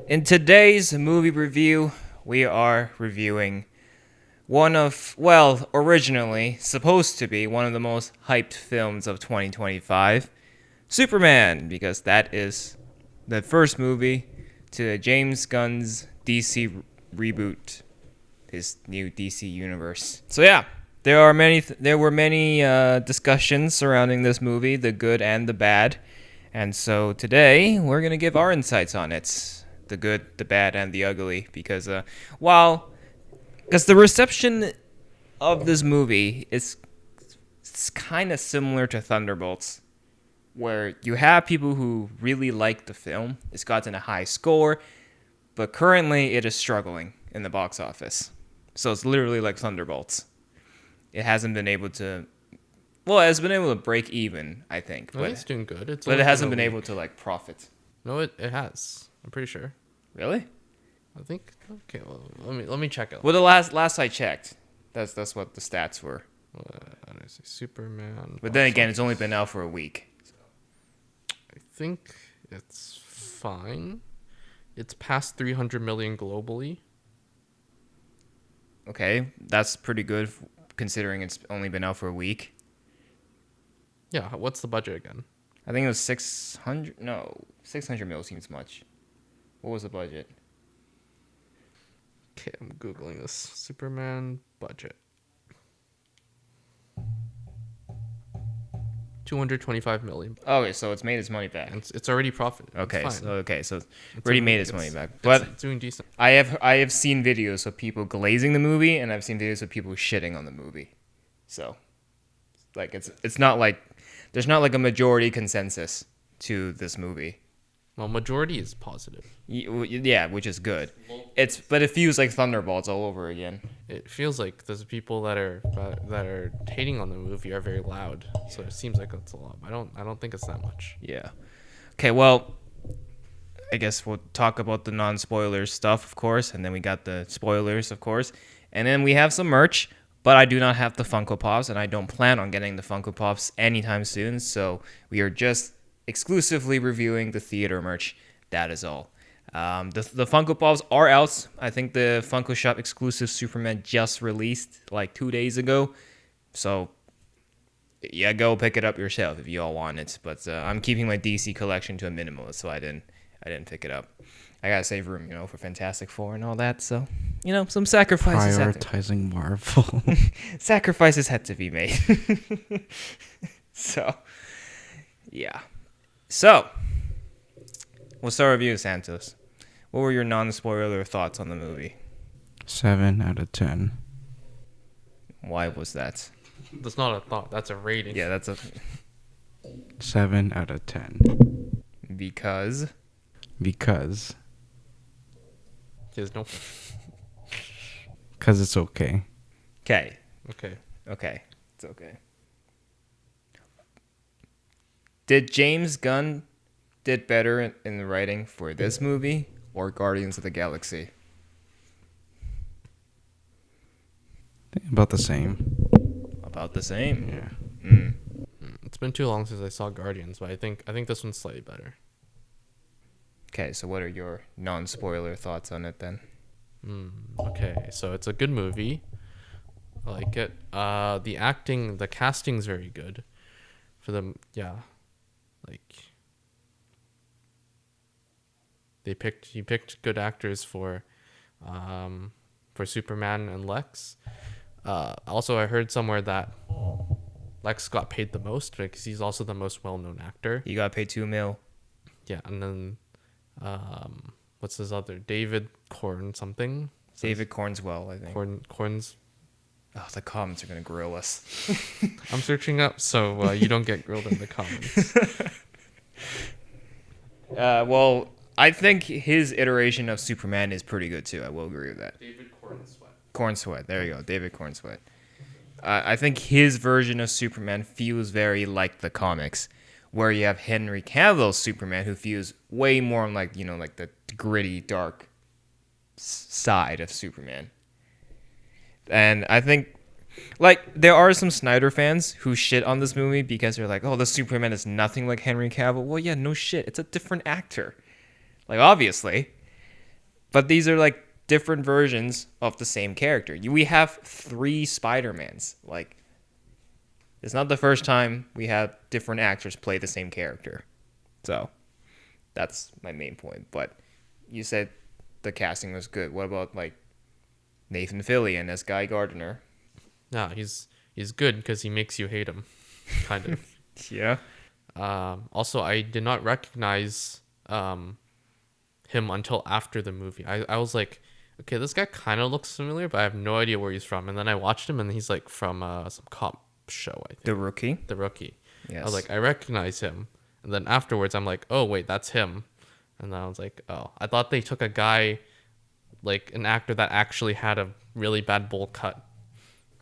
In today's movie review, we are reviewing originally supposed to be one of the most hyped films of 2025, Superman, because that is the first movie to James Gunn's DC reboot, his new DC universe. So yeah, there were many discussions surrounding this movie, the good and the bad, and so today we're gonna give our insights on it, the good, the bad, and the ugly, because because the reception of this movie is it's kind of similar to Thunderbolts, where you have people who really like the film. It's gotten a high score, but currently it is struggling in the box office. So it's literally like Thunderbolts. It hasn't been able to. Well, it's been able to break even, I think, No, it's doing good. but it hasn't been able to like profit. No, it has. I'm pretty sure. Really? I think. Okay, well, let me check it. Well, the last I checked, that's what the stats were. How do I say Superman? But then again, it's only been out for a week. I think it's fine. It's past 300 million globally. Okay, that's pretty good considering it's only been out for a week. Yeah, what's the budget again? I think it was 600. No, 600 mil seems much. What was the budget? Okay, I'm googling this. Superman budget. 225 million. Okay, so it's made its money back. It's already profited. Okay, It's fine. so it's already made its money back. It's But doing decent. I have seen videos of people glazing the movie, and I've seen videos of people shitting on the movie. So, like it's not like there's not like a majority consensus to this movie. Well, majority is positive. Yeah, which is good. But it feels like Thunderbolts all over again. It feels like those people that are hating on the movie are very loud. So it seems like it's a lot. I don't think it's that much. Yeah. Okay, well, I guess we'll talk about the non-spoilers stuff, of course, and then we got the spoilers, of course, and then we have some merch. But I do not have the Funko Pops, and I don't plan on getting the Funko Pops anytime soon. So we are just exclusively reviewing the theater merch. That is all. The Funko Pops are out. I think the Funko Shop exclusive Superman just released like 2 days ago. So yeah, go pick it up yourself if you all want it. But I'm keeping my DC collection to a minimum, so I didn't pick it up. I gotta save room, for Fantastic Four and all that. So, some sacrifices. Prioritizing Marvel. Sacrifices had to be made. So, yeah. So, we'll start reviewing Santos. What were your non-spoiler thoughts on the movie? 7 out of 10. Why was that? That's not a thought. That's a rating. Yeah, that's 7 out of 10. Because There's no. it's okay. Okay. Okay. It's okay. Did James Gunn did better in the writing for this movie or Guardians of the Galaxy? About the same. About the same. Yeah. It's been too long since I saw Guardians, but I think this one's slightly better. Okay, so what are your non-spoiler thoughts on it then? Okay, so it's a good movie. I like it. The casting's very good. For them, yeah. Like he picked good actors for Superman and Lex. Also, I heard somewhere that Lex got paid the most because he's also the most well-known actor. You got paid $2 million. Yeah, and then what's his other? David Corn something. David Cornswell, I think. Corns. Oh, the comments are gonna grill us. I'm searching up so you don't get grilled in the comments. Well, I think his iteration of Superman is pretty good too. I will agree with that. David Cornsweet. Cornsweat. There you go. David Cornsweat. I think his version of Superman feels very like the comics, where you have Henry Cavill's Superman, who feels way more like like the gritty, dark side of Superman. And I think, like, there are some Snyder fans who shit on this movie because they're like, oh, the Superman is nothing like Henry Cavill. Well, yeah, no shit. It's a different actor. Like, obviously. But these are like different versions of the same character. We have 3 Spider-Mans. Like, it's not the first time we have different actors play the same character. So, that's my main point. But you said the casting was good. What about like Nathan Fillion as Guy Gardner? Yeah, he's good because he makes you hate him, kind of. Yeah. Also, I did not recognize him until after the movie. I was like, okay, this guy kind of looks familiar, but I have no idea where he's from. And then I watched him, and he's like from some cop show, I think. The Rookie? The Rookie. Yes. I was like, I recognize him. And then afterwards, I'm like, oh, wait, that's him. And then I was like, oh, I thought they took a guy, like an actor that actually had a really bad bowl cut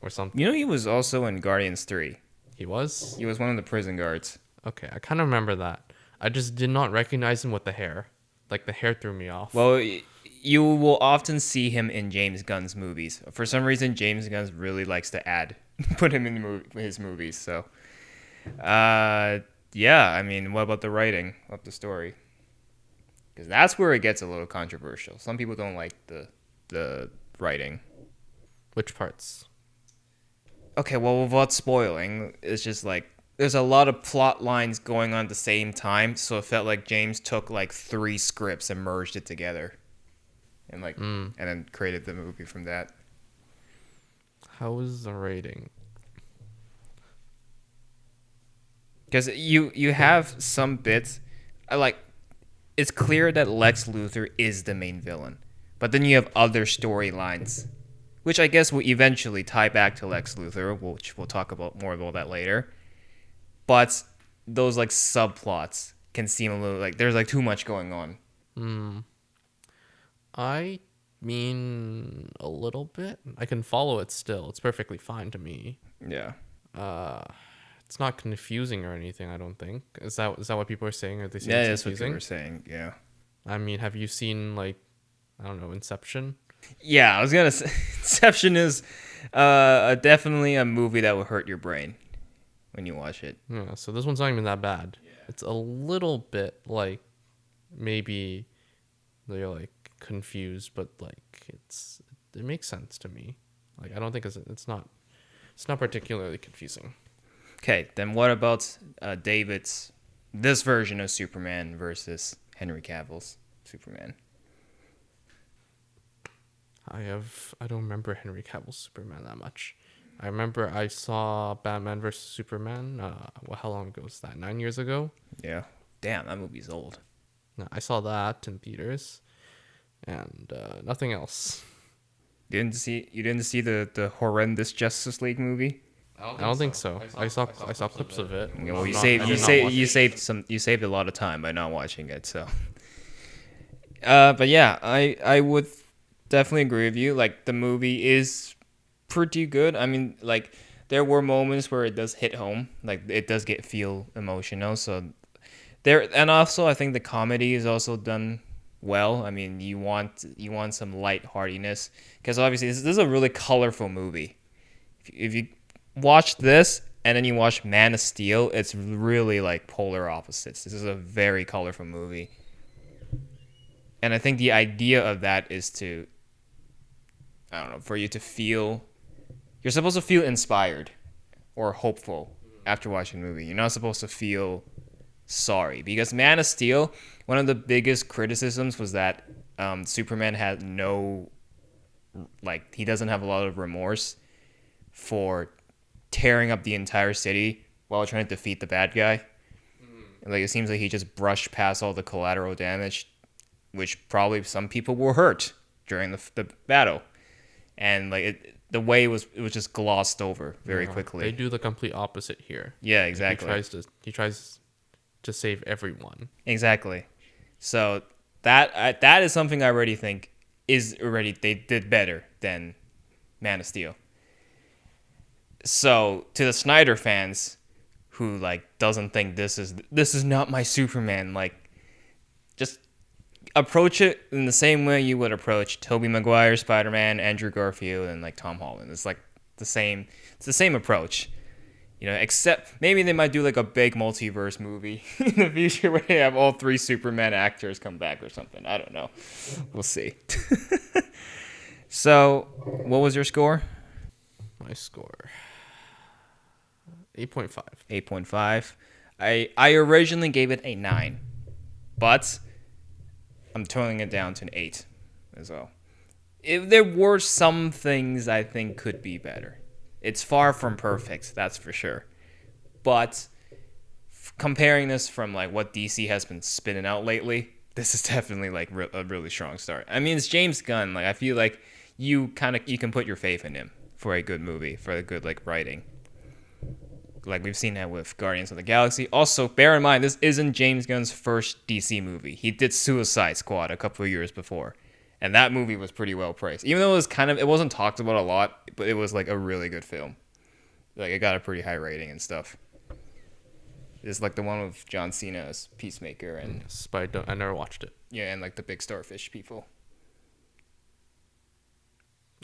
or something. You know, he was also in Guardians 3. He was? He was one of the prison guards. Okay, I kind of remember that. I just did not recognize him with the hair. Like, the hair threw me off. Well, you will often see him in James Gunn's movies. For some reason, James Gunn really likes to put him in his movies. So, yeah, I mean, what about the writing of the story? Because that's where it gets a little controversial. Some people don't like the writing. Which parts? Okay, well, without spoiling, it's just like there's a lot of plot lines going on at the same time, so it felt like James took like 3 scripts and merged it together, and and then created the movie from that. How is the rating? Because you have some bits, it's clear that Lex Luthor is the main villain, but then you have other storylines, which I guess will eventually tie back to Lex Luthor, which we'll talk about more about that later. But those like subplots can seem a little like there's like too much going on. I mean, a little bit. I can follow it still. It's perfectly fine to me. Yeah. It's not confusing or anything, I don't think. Is that what people are saying? Are they saying Yeah, it's that's what confusing? they were saying. Yeah. I mean, have you seen, like, I don't know, Inception? Yeah, I was gonna say Inception is definitely a movie that will hurt your brain when you watch it. Yeah, so this one's not even that bad. Yeah. It's a little bit like maybe they're like confused, but like it makes sense to me. Like I don't think it's not particularly confusing. Okay, then what about this version of Superman versus Henry Cavill's Superman? I don't remember Henry Cavill's Superman that much. I remember I saw Batman vs Superman. How long ago was that? 9 years ago. Yeah. Damn, that movie's old. No, I saw that in theaters, and nothing else. You didn't see the horrendous Justice League movie? I don't think so. I saw clips of it. Well, you saved a lot of time by not watching it. So, but yeah, I would definitely agree with you. Like the movie is pretty good. I mean, like there were moments where it does hit home. Like it does feel emotional. So there, and also I think the comedy is also done well. I mean, you want some lightheartedness because obviously this is a really colorful movie. If you watch this and then you watch Man of Steel, it's really like polar opposites. This is a very colorful movie. And I think the idea of that is to, I don't know, for you to feel, you're supposed to feel inspired or hopeful after watching the movie. You're not supposed to feel sorry. Because Man of Steel, one of the biggest criticisms was that Superman had he doesn't have a lot of remorse for tearing up the entire city while trying to defeat the bad guy. Like it seems like he just brushed past all the collateral damage, which probably some people were hurt during the battle, and like the way it was just glossed over very quickly. They do the complete opposite here. Yeah, exactly. He tries to save everyone. Exactly. So that is something I already think they did better than Man of Steel. So to the Snyder fans who like doesn't think this is not my Superman, like just approach it in the same way you would approach Tobey Maguire Spider-Man, Andrew Garfield, and like Tom Holland. It's like the same approach. Except maybe they might do like a big multiverse movie in the future where they have all three Superman actors come back or something. I don't know. We'll see. So, what was your score? My score 8.5. 8.5. I originally gave it a 9, but I'm toning it down to an 8 as well. If there were some things I think could be better. It's far from perfect, that's for sure. But comparing this from like what DC has been spinning out lately, this is definitely like a really strong start. I mean, it's James Gunn. Like I feel like you can put your faith in him for a good movie, for a good like writing. Like we've seen that with Guardians of the Galaxy. Also, bear in mind this isn't James Gunn's first DC movie. He did Suicide Squad a couple of years before, and that movie was pretty well praised. Even though it wasn't talked about a lot, but it was like a really good film. Like it got a pretty high rating and stuff. It's like the one with John Cena as Peacemaker and Yes, but I never watched it. yeah, and like the big starfish people.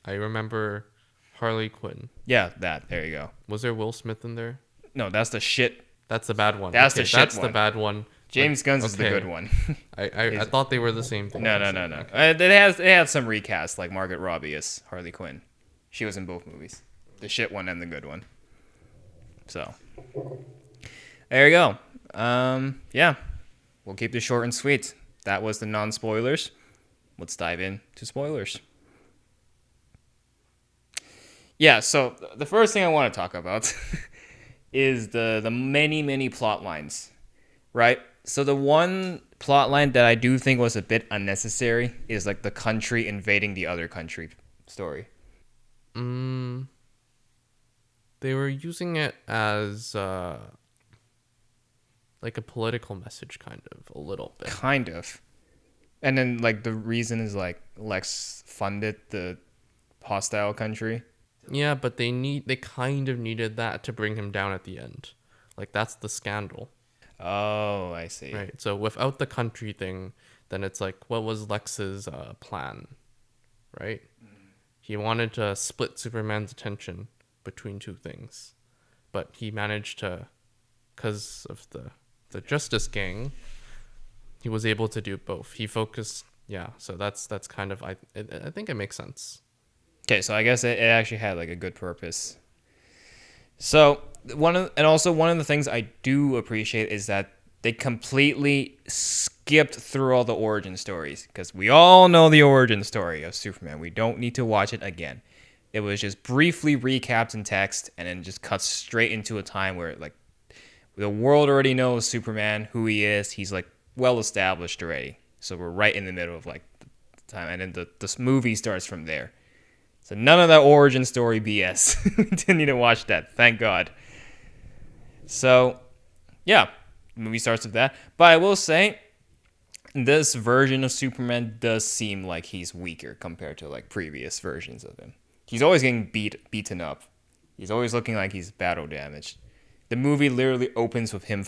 I remember Harley Quinn. Yeah, there you go. Was there Will Smith in there? No, that's the shit. That's the bad one. That's the shit That's one. the bad one. James Gunn's is the okay. good one. I thought they were the same thing. No. It has some recasts like Margaret Robbie as Harley Quinn. She was in both movies, the shit one and the good one. So there you go. Yeah, we'll keep this short and sweet. That was the non-spoilers. Let's dive into spoilers. Yeah, so the first thing I want to talk about is the many plot lines, right? So the one plot line that I do think was a bit unnecessary is like the country invading the other country story. They were using it as like a political message, kind of, a little bit. Kind of. And then like the reason is like Lex funded the hostile country. Yeah, but they kind of needed that to bring him down at the end. Like that's the scandal. Oh, I see. Right. So without the country thing, then it's like, what was Lex's plan? Right? He wanted to split Superman's attention between two things. But he managed to, because of the Justice Gang, he was able to do both. He focused, yeah, so that's kind of, I think it makes sense. Okay, so I guess it actually had like a good purpose. So one of the things I do appreciate is that they completely skipped through all the origin stories because we all know the origin story of Superman. We don't need to watch it again. It was just briefly recapped in text and then just cut straight into a time where like the world already knows Superman, who he is. He's like well established already. So we're right in the middle of like the time, and then the movie starts from there. So none of that origin story BS. We didn't need to watch that. Thank God. So, yeah, the movie starts with that. But I will say, this version of Superman does seem like he's weaker compared to like previous versions of him. He's always getting beaten up. He's always looking like he's battle damaged. The movie literally opens with him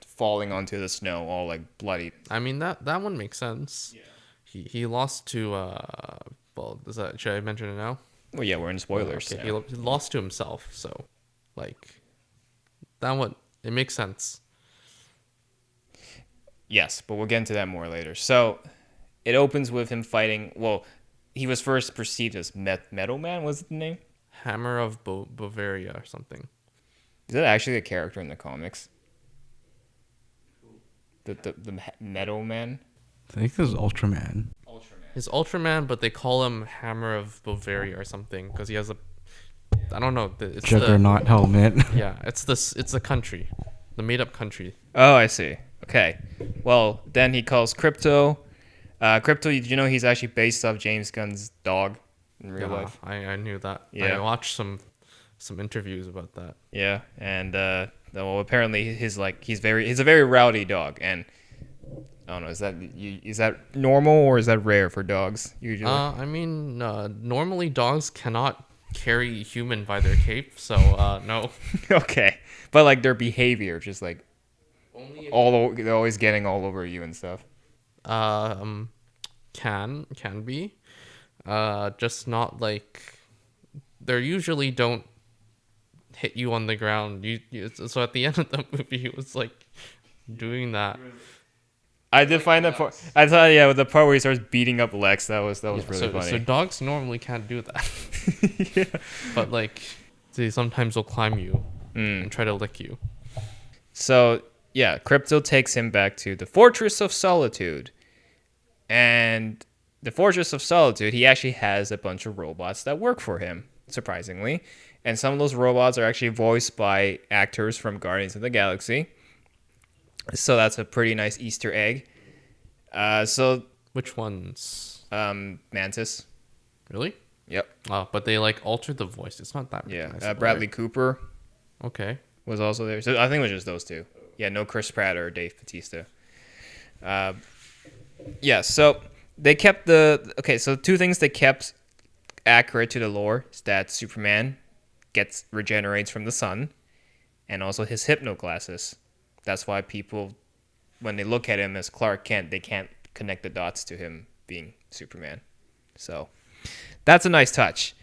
falling onto the snow, all like bloody. I mean, that one makes sense. Yeah. He lost to well, should I mention it now? Well, yeah, we're in spoilers. Okay. So. He lost to himself, so like that one, it makes sense. Yes, but we'll get into that more later. So it opens with him fighting. Well, he was first perceived as Metal Man. Was the name? Hammer of Bavaria or something. Is that actually a character in the comics? The Metal Man. I think this is Ultraman. He's Ultraman, but they call him Hammer of Bavaria or something because he has a, I don't know. It's Juggernaut helmet. Yeah, it's the country, the made up country. Oh, I see. Okay. Well, then he calls Crypto. Crypto, did you know he's actually based off James Gunn's dog in real life? I knew that. Yeah. I watched some interviews about that. Yeah, and well, apparently he's a very rowdy dog, and I don't know, is that normal or is that rare for dogs usually? I mean, normally dogs cannot carry human by their cape, so no. Okay, but like their behavior, just like Only they're always getting all over you and stuff. Can be, just not like they usually don't hit you on the ground. So at the end of the movie, he was like doing that. I did find that part. I thought, yeah, with the part where he starts beating up Lex, that was really So funny. dogs normally can't do that, Yeah. but like they sometimes will climb you Mm. and try to lick you. So yeah, Crypto takes him back to the Fortress of Solitude, and the Fortress of Solitude, he actually has a bunch of robots that work for him, surprisingly, and some of those robots are actually voiced by actors from Guardians of the Galaxy. So that's a pretty nice Easter egg. So Which ones? Mantis. Really? Yep. But they like altered the voice. It's not that Yeah. recognizable, Bradley right? Cooper Okay. was also there. So I think it was just those two. Yeah, no Chris Pratt or Dave Bautista. Yeah, so they kept so two things they kept accurate to the lore is that Superman regenerates from the sun, and also his hypno glasses. That's why people, when they look at him as Clark Kent, they can't connect the dots to him being Superman. So that's a nice touch.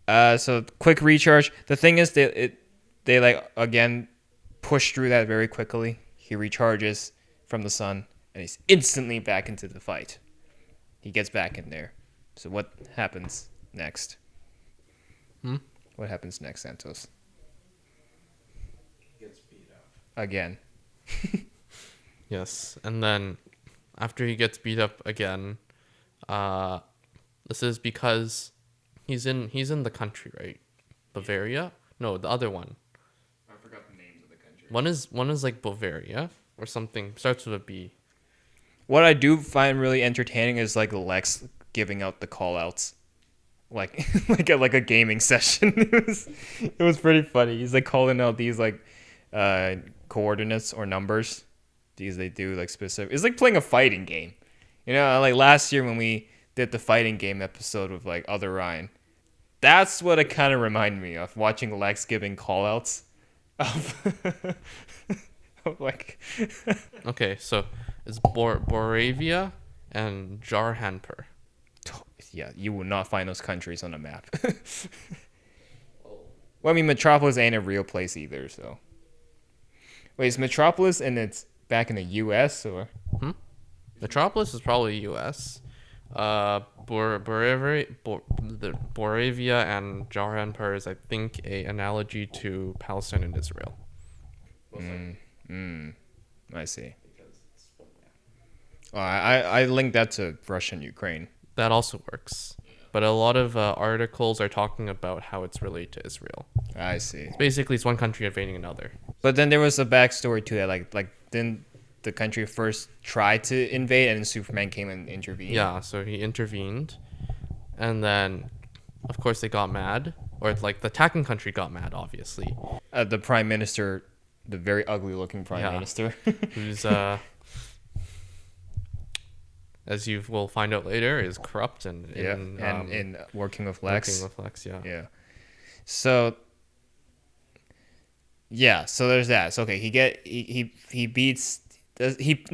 So quick recharge. The thing is, they like again push through that very quickly. He recharges from the sun, and he's instantly back into the fight. He gets back in there. So what happens next? What happens next, Santos? He gets beat up. Again. Yes, and then after he gets beat up again, this is because he's in the country, right? Bavaria? No, the other one. I forgot the names of the country. One is like Bavaria or something. Starts with a B. What I do find really entertaining is like Lex giving out the call outs. Like like a gaming session. It was pretty funny. He's like calling out these like coordinates or numbers. These they do like specific. It's like playing a fighting game. You know, like last year when we did the fighting game episode with like Other Ryan. That's what it kind of reminded me of, watching Lex giving call outs of like Okay, so it's Boravia and Jarhanpur. yeah, you will not find those countries on a map. Well, I mean, Metropolis ain't a real place either, so. Wait, is Metropolis and it's back in the U.S. or? Metropolis is probably U.S. Boravia and Jarhanpur is, I think, a analogy to Palestine and Israel. I see. Oh, I linked that to Russia and Ukraine. That also works. But a lot of articles are talking about how it's related to Israel. I see. Basically, it's one country invading another. But then there was a backstory to that. Like didn't the country first try to invade and then Superman came and intervened? Yeah, so he intervened. And then, of course, they got mad. Or, like, the attacking country got mad, obviously. The prime minister, the very ugly looking prime minister. Who's, as you will find out later, is corrupt and in working with Lex. Working with Lex, yeah. Yeah. So yeah, so there's that. So okay, he beats does he beat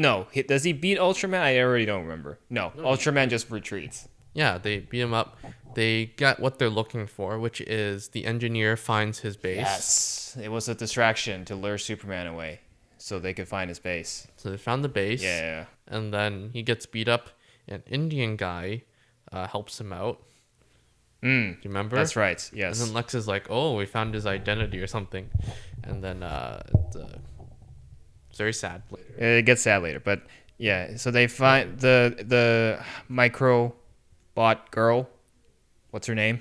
Ultraman? I already don't remember. No, Ultraman just retreats. Yeah, they beat him up. They get what they're looking for, which is the engineer finds his base. Yes. It was a distraction to lure Superman away so they could find his base. So they found the base. Yeah. And then he gets beat up. An Indian guy helps him out. Do you remember? That's right. Yes. And then Lex is like, "Oh, we found his identity or something," and then it's very sad later. It gets sad later, but yeah. So they find the microbot girl. What's her name?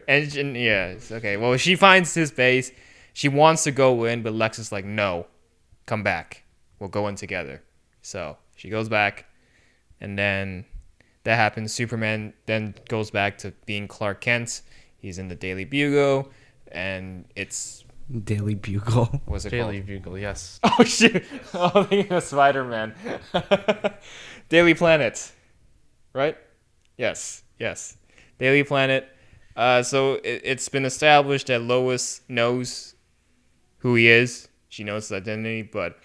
Engineer. Yes. Okay. Well, she finds his base. She wants to go in, but Lex is like, "No, come back. We'll go in together." So she goes back, and then that happens. Superman then goes back to being Clark Kent. He's in the Daily Bugle, and it's Daily Bugle. what's it Daily called? Bugle, yes. Oh shit! Oh, I'm thinking of Spider-Man. Daily Planet, right? Yes. Daily Planet. So it's been established that Lois knows who he is. She knows his identity, but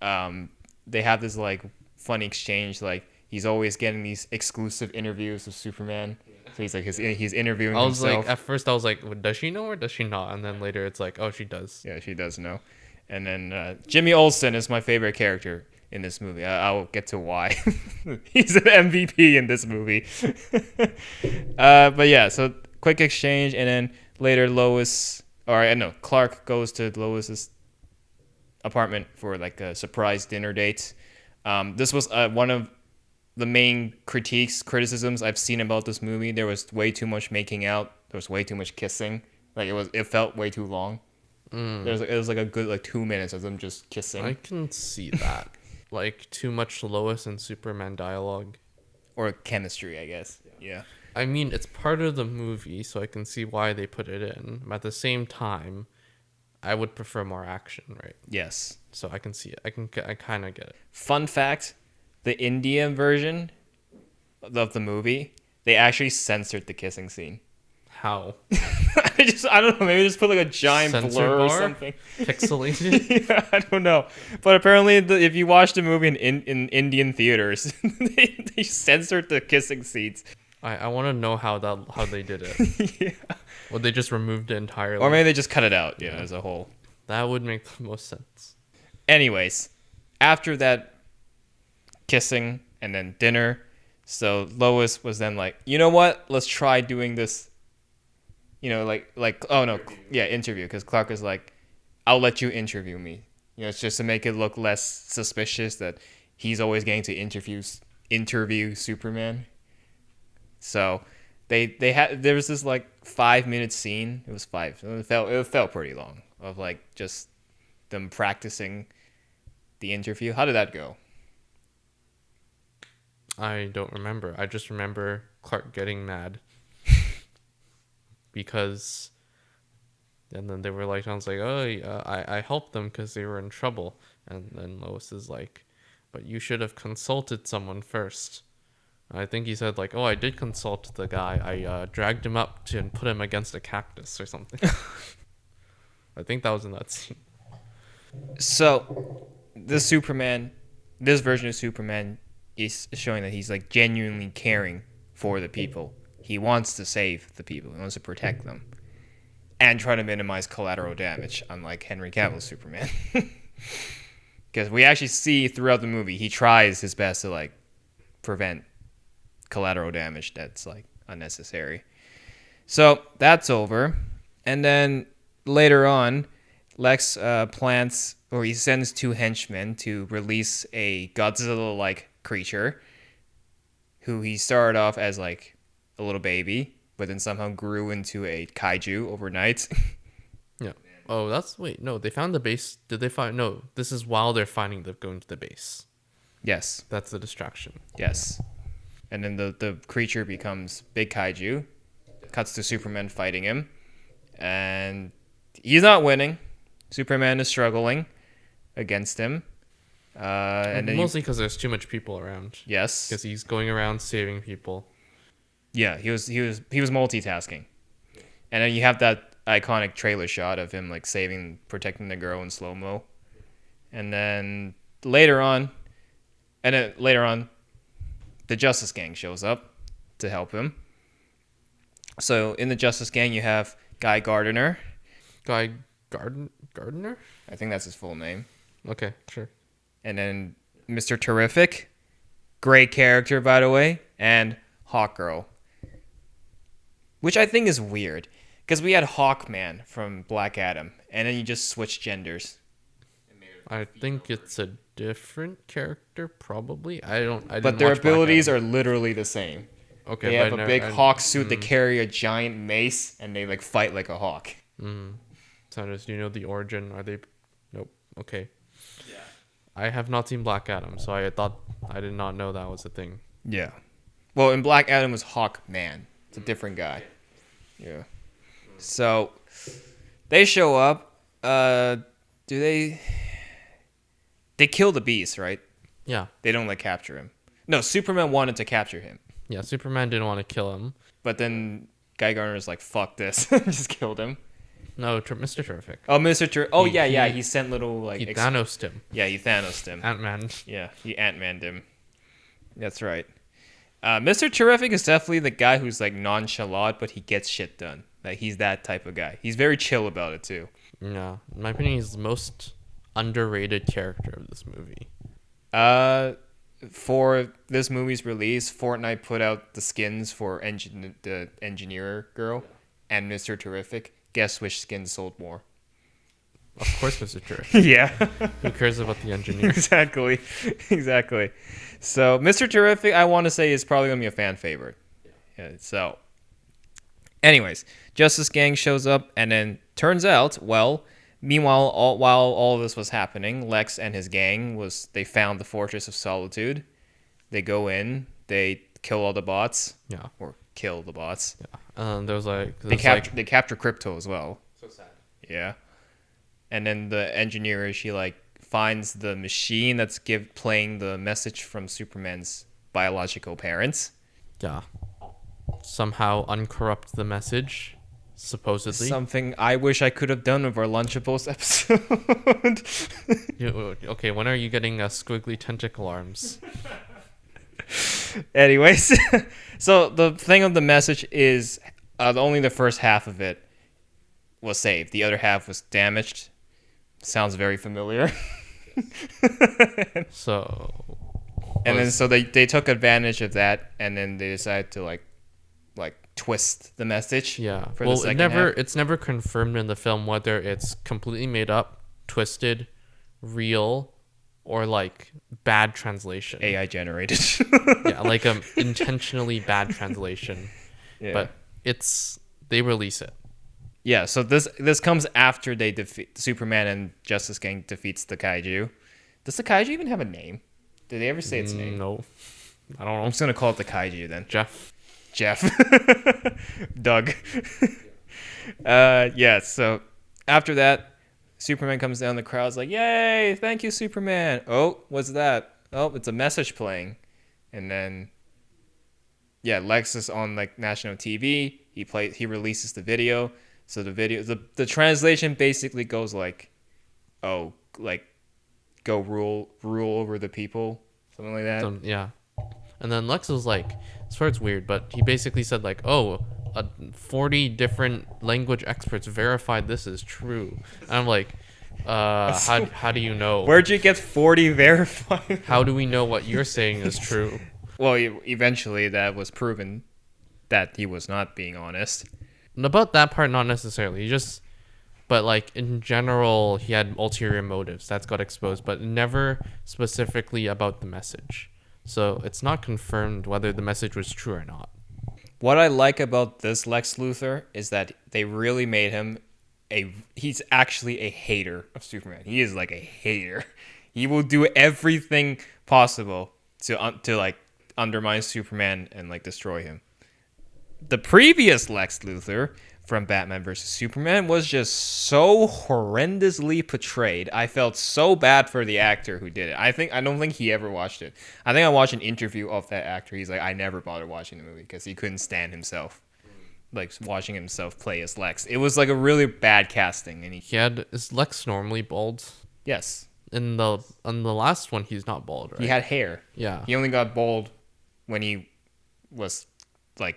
they have this like funny exchange. Like he's always getting these exclusive interviews with Superman, So he's interviewing I was himself. like, at first I was like, well, does she know or does she not? And then later it's like, oh, she does. Yeah, she does know. And then Jimmy Olsen is my favorite character in this movie. I'll get to why. He's an MVP in this movie. But yeah, so quick exchange, and then later Clark goes to Lois's apartment for like a surprise dinner date. This was one of the main criticisms I've seen about this movie. There was way too much making out. There was way too much kissing. Like it felt way too long. It was like a good like 2 minutes of them just kissing. I can see that. Like too much Lois and Superman dialogue. Or chemistry, I guess. Yeah. I mean, it's part of the movie, so I can see why they put it in. But at the same time, I would prefer more action, right? Yes. So I can see it. I kind of get it. Fun fact, the Indian version of the movie, they actually censored the kissing scene. How? I don't know, maybe just put like a giant Censor blur or bar? something. Pixelated? Yeah, I don't know. But apparently, if you watch the movie in Indian theaters, they censored the kissing scenes. I want to know how they did it. Yeah. Or they just removed it entirely. Or maybe they just cut it out, as a whole. That would make the most sense. Anyways, after that kissing and then dinner, so Lois was then like, you know what? Let's try doing this. Interview. Because Clark is like, I'll let you interview me. It's just to make it look less suspicious that he's always getting to interview Superman. So there was this like 5-minute scene. It was 5. It felt pretty long of like just them practicing the interview. How did that go? I don't remember. I just remember Clark getting mad. Because, and then they were like, I was like, oh, I helped them because they were in trouble. And then Lois is like, but you should have consulted someone first. I think he said like, oh, I did consult the guy. I dragged him up and put him against a cactus or something. I think that was in that scene. So, this version of Superman is showing that he's like genuinely caring for the people. He wants to save the people. He wants to protect them. And try to minimize collateral damage, unlike Henry Cavill's Superman. Because we actually see throughout the movie, he tries his best to like prevent collateral damage that's like unnecessary. So that's over. And then later on, Lex he sends 2 henchmen to release a Godzilla-like creature who he started off as like a little baby, but then somehow grew into a kaiju overnight. Yeah. Oh, they found the base. Did they find? No, this is while they're going to the base. Yes. That's the distraction. Yes. And then the creature becomes big kaiju, cuts to Superman fighting him, and he's not winning. Superman is struggling against him. And then mostly because there's too much people around. Yes. Because he's going around saving people. Yeah, he was multitasking. And then you have that iconic trailer shot of him like protecting the girl in slow-mo. And then later on, the Justice Gang shows up to help him. So in the Justice Gang, you have Guy Gardner. Gardner? I think that's his full name. Okay, sure. And then Mr. Terrific. Great character, by the way. And Hawkgirl. Which I think is weird. Because we had Hawkman from Black Adam. And then you just switch genders. I think it's a different character, probably. But their abilities are literally the same. Okay, they have a big hawk suit. They carry a giant mace, and they like fight like a hawk. Sanders, do you know the origin? Are they? Nope. Okay. Yeah. I have not seen Black Adam, so I did not know that was a thing. Yeah. Well, in Black Adam was Hawkman. It's a different guy. Yeah. So they show up. Do they? They kill the Beast, right? Yeah. They don't like capture him. No, Superman wanted to capture him. Yeah, Superman didn't want to kill him. But then Guy Gardner's like, fuck this. Just killed him. No, Mr. Terrific. Oh, Mr. Terrific. He sent little like... He Thanos'd him. Yeah, he Thanos'd him. Ant-Man. Yeah, he Ant-Manned him. That's right. Mr. Terrific is definitely the guy who's like nonchalant, but he gets shit done. Like he's that type of guy. He's very chill about it too. Yeah, in my opinion, he's the most underrated character of this movie. For this movie's release, Fortnite put out the skins for the engineer girl and Mr. Terrific. Guess which skin sold more? Of course, Mr. Terrific. Yeah. Who cares about the engineer? Exactly. So Mr. Terrific, I want to say, is probably gonna be a fan favorite. Yeah, so, anyways, Justice Gang shows up, and then turns out, well, meanwhile, while all of this was happening, Lex and his gang they found the Fortress of Solitude. They go in, they kill all the bots. Yeah. Or kill the bots. Yeah. There was like They capture Crypto as well. So sad. Yeah. And then the engineer, she like finds the machine that's playing the message from Superman's biological parents. Yeah. Somehow uncorrupt the message, supposedly. Something I wish I could have done with our Lunchables episode. Okay, when are you getting squiggly tentacle arms? Anyways, so the thing of the message is only the first half of it was saved. The other half was damaged. Sounds very familiar. So. And then so they took advantage of that, and then they decided to like twist the message. Yeah. For the second half. It's never confirmed in the film whether it's completely made up, twisted, real, or like bad translation. AI generated. Yeah, like intentionally bad translation. Yeah. But they release it. Yeah, so this comes after they defeat Superman and Justice Gang defeats the kaiju. Does the kaiju even have a name? Did they ever say its name? No. I don't I'm know. just gonna call it the kaiju then. Jeff. Doug. Yeah, so after that, Superman comes down, the crowd's like, yay, thank you, Superman. Oh, what's that? Oh, it's a message playing. And then yeah, Lex is on like national TV. He releases the video. So the translation basically goes like, oh, like go rule over the people, something like that. Yeah. And then Lex was like, as far as weird, but he basically said like, oh, 40 different language experts verified this is true. And I'm like, how do you know? Where'd you get 40 verified? How do we know what you're saying is true? Well, eventually that was proven that he was not being honest. And about that part, not necessarily. But like in general, he had ulterior motives. That's got exposed, but never specifically about the message. So it's not confirmed whether the message was true or not. What I like about this Lex Luthor is that they really made him he's actually a hater of Superman. He is like a hater. He will do everything possible to like undermine Superman and like destroy him. The previous Lex Luthor from Batman vs. Superman was just so horrendously portrayed. I felt so bad for the actor who did it. I don't think he ever watched it. I think I watched an interview of that actor. He's like, I never bothered watching the movie because he couldn't stand himself, like watching himself play as Lex. It was like a really bad casting, and Is Lex normally bald? yes, On the last one, he's not bald, right? he had hair. Yeah. He only got bald when he was like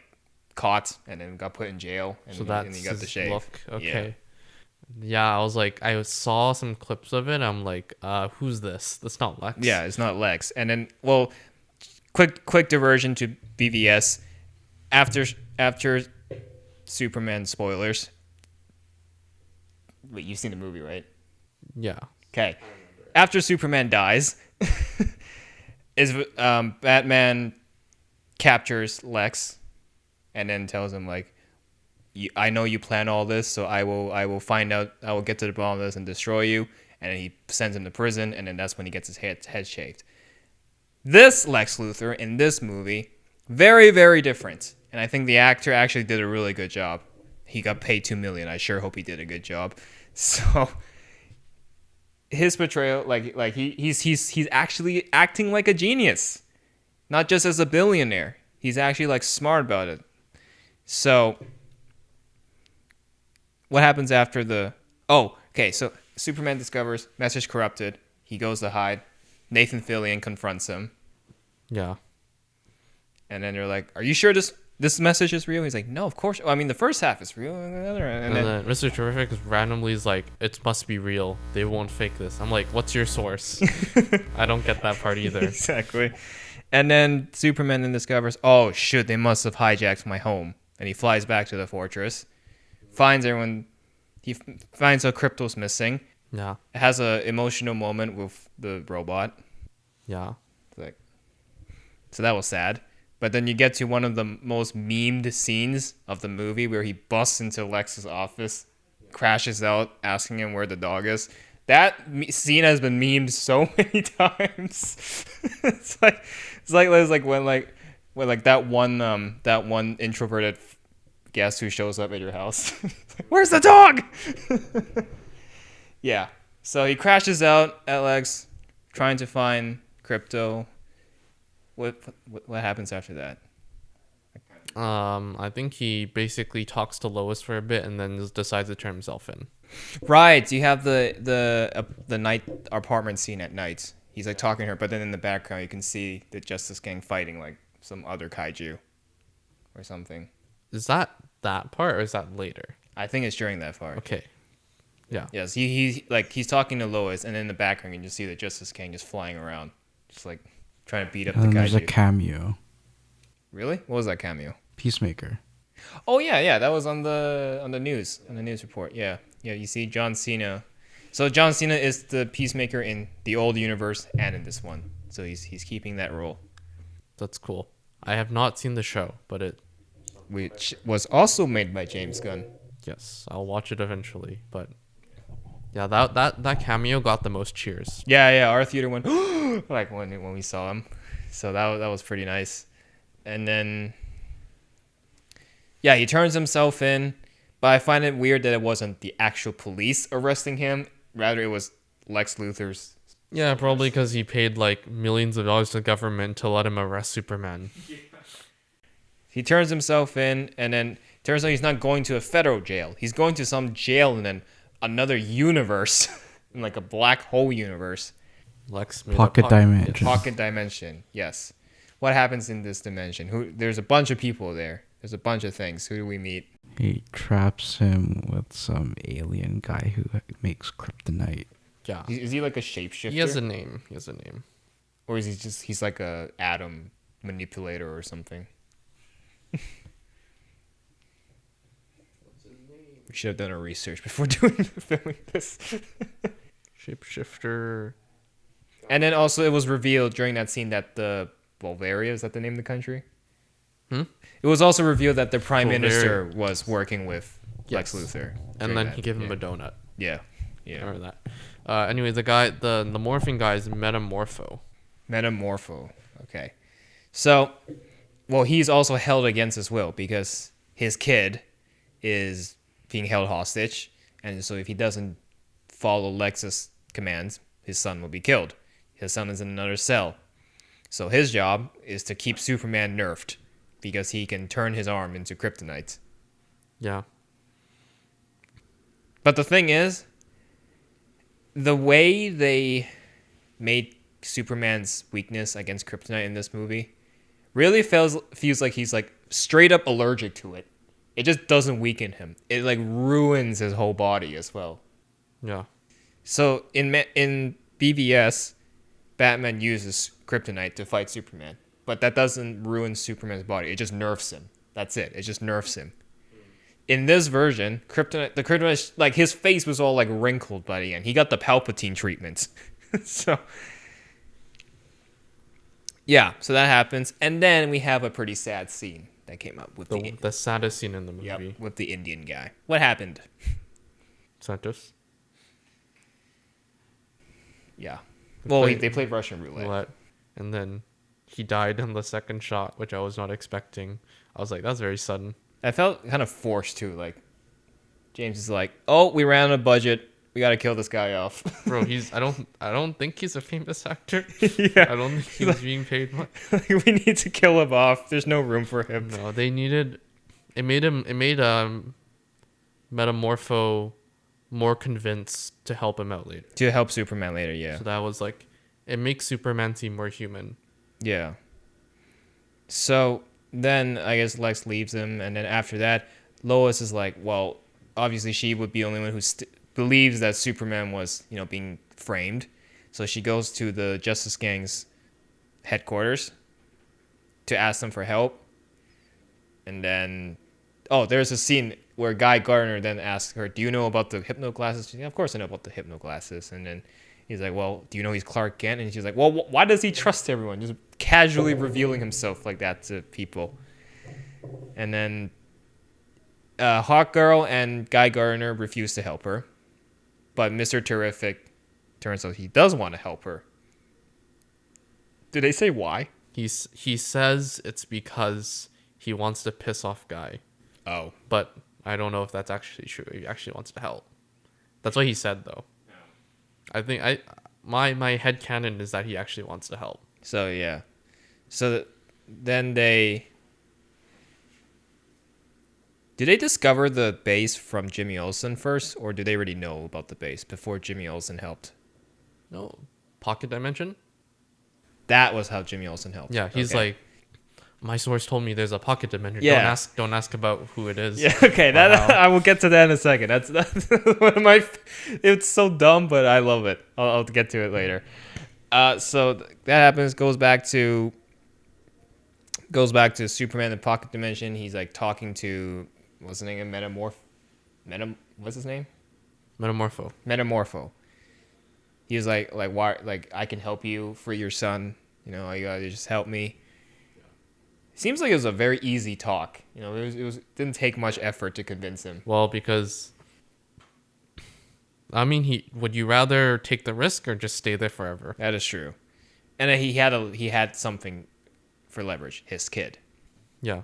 caught and then got put in jail, and, So that's and he got the his shave. look. Okay. Yeah, I was like, I saw some clips of it. I'm like, who's this? That's not Lex. Yeah, it's not Lex. And then, well, quick diversion to BVS. After Superman spoilers. Wait, you've seen the movie, right? Yeah. Okay. After Superman dies, Batman captures Lex, and then tells him like, I know you plan all this, so I will find out. I will get to the bottom of this and destroy you. And then he sends him to prison, and then that's when he gets his head shaved. This Lex Luthor in this movie, very, very different. And I think the actor actually did a really good job. He got paid $2 million. I sure hope he did a good job. So his portrayal, like he's actually acting like a genius, not just as a billionaire. He's actually like smart about it. So what happens after the... Oh, okay, so Superman discovers message corrupted. He goes to hide. Nathan Fillion confronts him. Yeah. And then they're like, "Are you sure this message is real?" He's like, "No, of course. I mean, the first half is real." And And then Mr. Terrific randomly is like, "It must be real. They won't fake this." I'm like, "What's your source?" I don't get that part either. Exactly. And then Superman then discovers, "Oh shit, they must have hijacked my home." And he flies back to the fortress, finds everyone. He finds out Crypto's missing. Yeah. Has a emotional moment with the robot. Yeah. Like, so that was sad. But then you get to one of the most memed scenes of the movie where he busts into Lex's office, crashes out, asking him where the dog is. That scene has been memed so many times. it's like when that one introverted guest who shows up at your house. Where's the dog? Yeah. So he crashes out at Lex, trying to find Crypto. What happens after that? I think he basically talks to Lois for a bit and then just decides to turn himself in. Right. You have the night apartment scene at night. He's like talking to her, but then in the background you can see the Justice Gang fighting like some other kaiju or something. Is that part or is that later? I think it's during that part. Okay. Yeah. Yes. He's talking to Lois, and in the background you can just see the Justice Gang just flying around, just like trying to beat up And the then there's a kaiju. cameo. Really? What was that cameo? Peacemaker. Oh yeah, that was on the news report. Yeah, you see John Cena. So John Cena is the Peacemaker in the old universe and in this one. So he's keeping that role, That's cool. I have not seen the show, but which was also made by James Gunn. yes, I'll watch it eventually. But yeah, that cameo got the most cheers. Yeah, our theater went like when we saw him. So that was pretty nice. And then yeah, he turns himself in, but I find it weird that it wasn't the actual police arresting him. Rather, it was Lex Luthor's. Yeah, probably because he paid like millions of dollars to the government to let him arrest Superman. He turns himself in, and then turns out he's not going to a federal jail. He's going to some jail in another universe, in like a black hole universe. Lex made Pocket dimension. Pocket dimension, yes. What happens in this dimension? There's a bunch of people there. There's a bunch of things. Who do we meet? He traps him with some alien guy who makes kryptonite. Yeah. Is he like a shapeshifter? He has a name. Or is he's like a atom manipulator or something? We should have done our research before filming this. Shapeshifter. And then also it was revealed during that scene that the Bulgaria, is that the name of the country? It was also revealed that the Prime Minister was working with Lex Luthor. And then he gave him a donut. Yeah. I remember that. Anyway, the guy, the morphing guy is Metamorpho. Okay. So, well, he's also held against his will because his kid is being held hostage. And so if he doesn't follow Lex's commands, his son will be killed. His son is in another cell. So his job is to keep Superman nerfed because he can turn his arm into kryptonite. Yeah. But the thing is, the way they made Superman's weakness against kryptonite in this movie really feels like he's like straight up allergic to it. It just doesn't weaken him. It like ruins his whole body as well. Yeah. So in BVS, Batman uses kryptonite to fight Superman, but that doesn't ruin Superman's body. It just nerfs him. That's it. It just nerfs him. In this version, the kryptonite, like his face was all like wrinkled by the end. He got the Palpatine treatment. So yeah, so that happens, and then we have a pretty sad scene that came up with The saddest scene in the movie. Yep, with the Indian guy. What happened? Santos. Yeah. Well, they played Russian roulette. And then he died in the second shot, which I was not expecting. I was like, that's very sudden. I felt kind of forced too. Like James is like, "Oh, we ran out of budget. We got to kill this guy off." Bro, I don't think he's a famous actor. Yeah. I don't think he's being paid much. We need to kill him off. There's no room for him. No, it made Metamorpho more convinced to help him out later. To help Superman later, yeah. So that was like, it makes Superman seem more human. Yeah. So then I guess Lex leaves him, and then after that, Lois is like, well, obviously she would be the only one who believes that Superman was, being framed. So she goes to the Justice Gang's headquarters to ask them for help. And then, there's a scene where Guy Gardner then asks her, "Do you know about the hypno glasses?" She's like, "Of course I know about the hypno glasses." And then he's like, "Well, do you know he's Clark Kent?" And she's like, "Well, why does he trust everyone?" Just casually revealing himself like that to people. And then Hawkgirl and Guy Gardner refuse to help her. But Mr. Terrific turns out he does want to help her. Did they say why? He says it's because he wants to piss off Guy. Oh. But I don't know if that's actually true. He actually wants to help. That's what he said, though. I think my headcanon is that he actually wants to help. So, yeah. So then they... Did they discover the base from Jimmy Olsen first, or did they already know about the base before Jimmy Olsen helped? No. Pocket Dimension? That was how Jimmy Olsen helped. Yeah, he's like, my source told me there's a pocket dimension. Yeah. Don't ask about who it is. Yeah, okay. I will get to that in a second. That's one of my. It's so dumb, but I love it. I'll get to it later. So that happens. Goes back to Superman in Pocket Dimension. He's like talking to what's his name? What's his name? Metamorpho. He was like why, like, I can help you free your son. You gotta just help me. Seems like it was a very easy talk. It didn't take much effort to convince him. Well, because I mean, would you rather take the risk or just stay there forever? That is true. And then he had something for leverage, his kid. Yeah.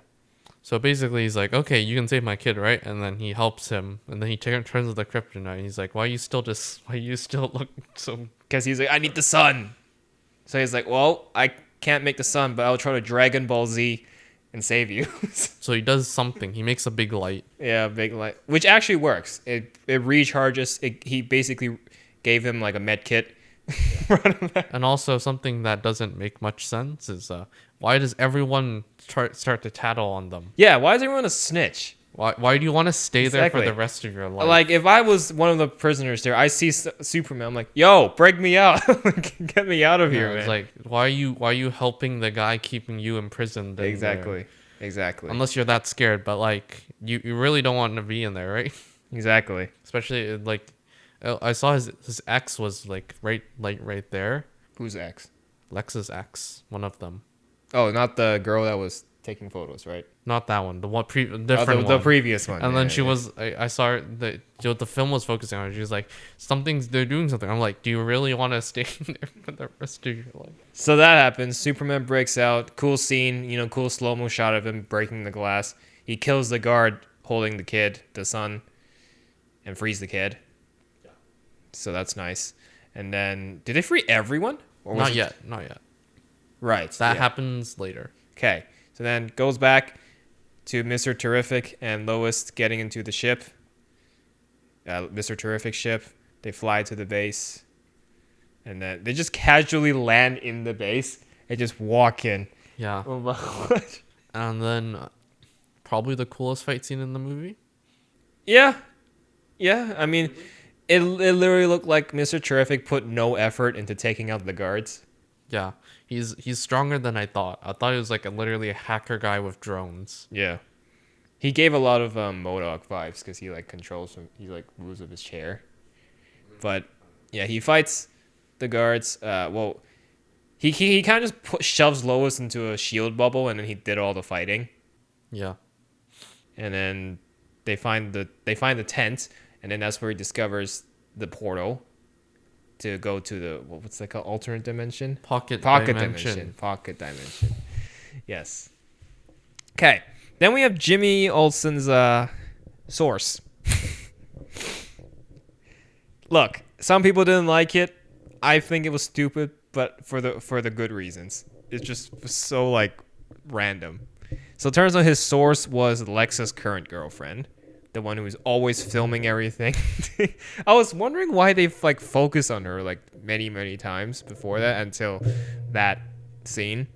So basically, he's like, okay, you can save my kid, right? And then he helps him, and then he turns to the kryptonite, and he's like, why you still look so? Because he's like, I need the sun. So he's like, well, I can't make the sun, but I'll try to Dragon Ball Z and save you. So he does something. He makes a big light. Yeah, big light, which actually works. It recharges. He basically gave him like a med kit. And also something that doesn't make much sense is why does everyone start to tattle on them? Yeah, why is everyone a snitch? Why do you want to stay there for Exactly. the rest of your life? Like, if I was one of the prisoners there, I see Superman, I'm like, yo, break me out. Get me out of here, man. It's like, why are you helping the guy keeping you imprisoned? Exactly. Unless you're that scared, but like you really don't want to be in there, right? Exactly. Especially like I saw his ex was like right there. Who's ex? Lex's ex, one of them. Oh, not the girl that was taking photos, right? Not that one. The one different one. The previous one. And then she was. I saw her. The film was focusing on her. She was like, they're doing something. I'm like, do you really want to stay in there for the rest of your life? So that happens. Superman breaks out. Cool scene. Cool slow-mo shot of him breaking the glass. He kills the guard holding the kid, the son, and frees the kid. Yeah. So that's nice. And then, did they free everyone? Or Not yet. Right. That happens later. Okay. So then goes back to Mr. Terrific and Lois getting into the ship. Mr. Terrific's ship. They fly to the base. And then they just casually land in the base and just walk in. Yeah. What? And then probably the coolest fight scene in the movie. Yeah. I mean, it literally looked like Mr. Terrific put no effort into taking out the guards. Yeah. He's stronger than I thought. I thought he was like literally a hacker guy with drones. Yeah. He gave a lot of MODOK vibes because he like controls him. He like moves with his chair. But yeah, he fights the guards. Well, he kind of just shoves Lois into a shield bubble, and then he did all the fighting. Yeah. And then they find the tent, and then that's where he discovers the portal to go to the what's that called? Alternate dimension? Pocket dimension. Pocket dimension. Yes. Okay. Then we have Jimmy Olsen's source. Look, some people didn't like it. I think it was stupid, but for the good reasons. It's just so like random. So it turns out his source was Lex's current girlfriend, the one who was always filming everything. I was wondering why they like focus on her like many times before that until that scene.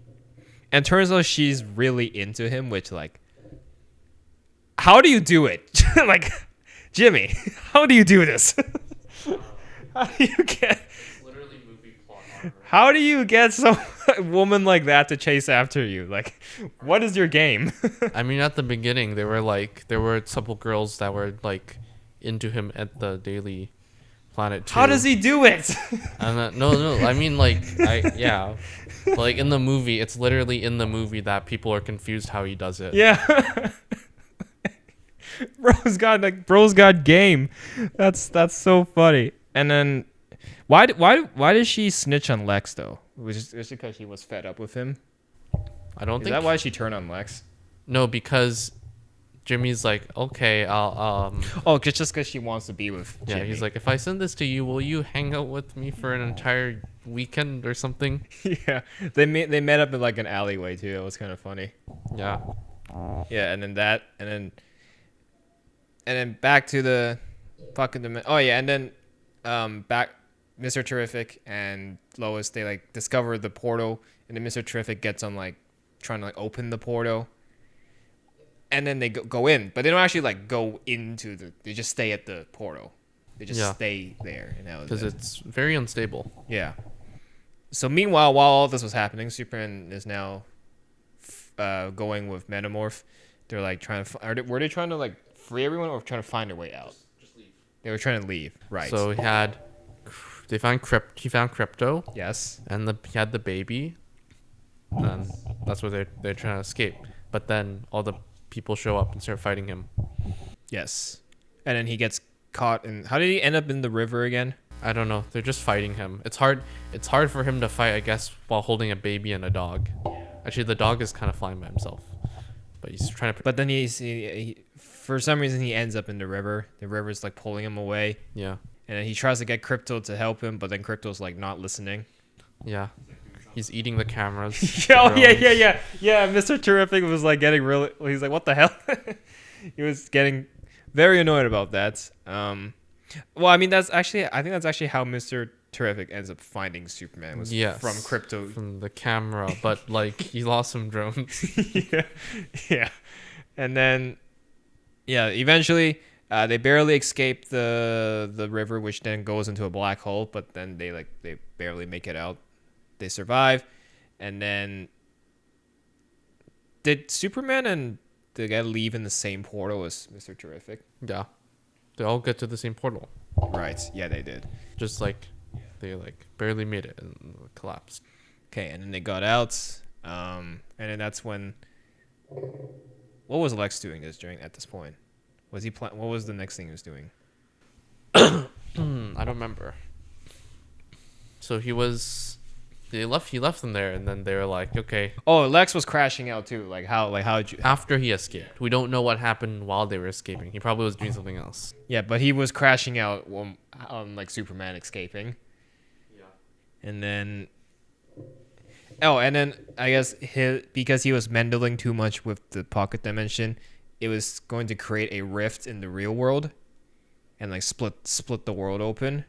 And turns out she's really into him, which like, how do you do it? Like, Jimmy, how do you do this? How do you get? Literally movie plot armor. How do you get some woman like that to chase after you? Like, what is your game? I mean, at the beginning, there were a couple girls that were like into him at the Daily Planet too. How does he do it? And no, I mean yeah, like in the movie, it's literally in the movie that people are confused how he does it. Yeah. Bro's got game. That's so funny. And then why did she snitch on Lex though? Was it because she was fed up with him? I don't Is think that why she turned on Lex? No, because Jimmy's like, okay, I'll Oh, just because she wants to be with yeah, Jimmy. he's like, if I send this to you, will you hang out with me for an entire weekend or something? Yeah, they met up in like an alleyway too. It was kind of funny. Yeah. Yeah, and then back to the fucking oh yeah, and then back Mr. Terrific and Lois, they like discover the portal, and then Mr. Terrific gets on like trying to like open the portal, and then they go in, but they don't actually like go into they just stay at the portal. They just stay there, and that was Because it. it's very unstable. Yeah. So meanwhile, while all this was happening, Superman is now going with Metamorph. They're like trying to. Were they trying to like free everyone, or trying to find their way out? Just leave. They were trying to leave, right? So he found Crypto, yes. and he had the baby, and that's where they're trying to escape. But then all the people show up and start fighting him. Yes. And then he gets caught in. How did he end up in the river again? I don't know. They're just fighting him. It's hard for him to fight, I guess, while holding a baby and a dog. Actually, the dog is kind of flying by himself, but he's trying to. But then he for some reason he ends up in the river. The river's like pulling him away, Yeah, and then he tries to get Crypto to help him, but then Crypto's like not listening. yeah. He's eating the cameras. Oh yeah. Mr. Terrific was like getting really. He's like, what the hell? He was getting very annoyed about that. Well, I mean, I think that's actually how Mr. Terrific ends up finding Superman was from Crypto. from the camera, but like he lost some drones. yeah. And then, yeah, eventually they barely escape the river, which then goes into a black hole. But then they barely make it out. They survive, and then did Superman and the guy leave in the same portal as Mr. Terrific? Yeah, they all get to the same portal. Right. Yeah, they did. Just like they like barely made it and collapsed. Okay, and then they got out, and then that's when. What was Lex doing at this point? Was he what was the next thing he was doing? I don't remember. So he left them there, and then they were like, okay. Oh, Lex was crashing out too. How did you? After he escaped, we don't know what happened while they were escaping. He probably was doing something else. Yeah, but he was crashing out on like Superman escaping. Yeah. And then. Oh, and then I guess because he was meddling too much with the pocket dimension, it was going to create a rift in the real world, and like split the world open.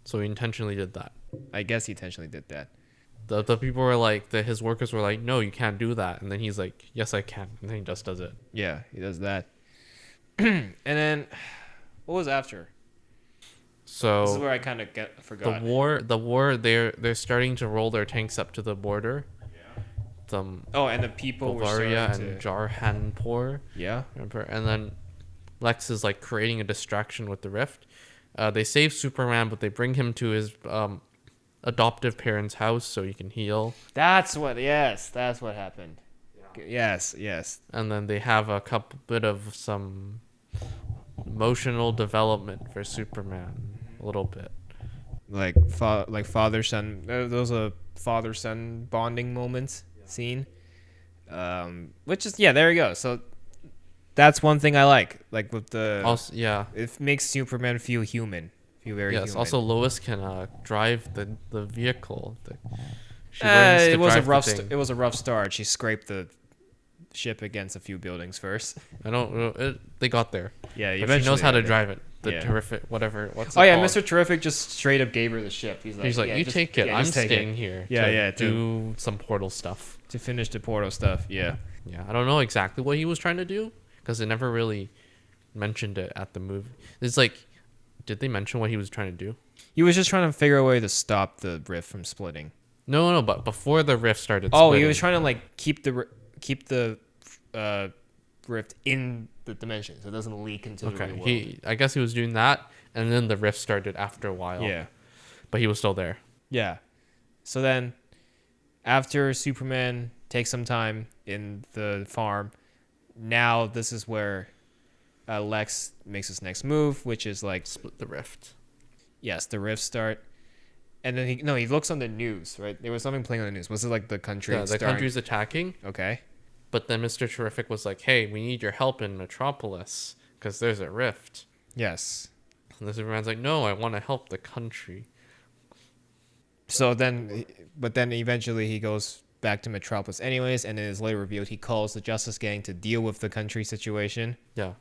So he intentionally did that. I guess he intentionally did that. The people were like, his workers were like, no, you can't do that. And then he's like, yes, I can. And then he just does it. Yeah, he does that. And then, what was after? So This is where I kind of forgot. the war. They're starting to roll their tanks up to the border. Yeah. And the people Bavaria were starting and to. Jarhanpur. Yeah. Remember? And then Lex is like creating a distraction with the rift. They save Superman, but they bring him to his adoptive parents' house so he can heal. That's what happened. Yeah. Yes. And then they have a couple bit of some emotional development for Superman, a little bit. Like father son. Those are father son bonding moments scene. Which is there you go. So that's one thing I like with the. Also, yeah. It makes Superman feel human. Feel very human. Also Lois can drive the vehicle. She learns to it was a drive the rough. thing. It was a rough start. She scraped the ship against a few buildings first. I don't know. They got there. Yeah, But she knows how to drive it. the Yeah. terrific whatever. What's it Oh yeah, called? Mr. Terrific just straight up gave her the ship. He's like, You take it. I'm just take staying it. here. Yeah, to yeah, do some portal stuff. to finish the portal stuff. Yeah. Yeah, I don't know exactly what he was trying to do because they never really mentioned it at the movie. It's like, did they mention what he was trying to do? He was just trying to figure a way to stop the rift from splitting. No, but before the rift started. Oh, splitting, he was trying to like keep the rift in the dimension so it doesn't leak into the real world. I guess he was doing that, and then the rift started after a while. Yeah. But he was still there. Yeah. So then, after Superman takes some time in the farm, now this is where Lex makes his next move, which is like Split the rift. yes, the rift start. And then he looks on the news, right? There was something playing on the news. Was it like the country? Yeah, the starring- country's attacking, Okay. but then Mr. Terrific was like, "Hey, we need your help in Metropolis because there's a rift." Yes. And the Superman's like, "No, I want to help the country." So then, but then eventually he goes back to Metropolis anyways, and it is later revealed he calls the Justice Gang to deal with the country situation. Yeah.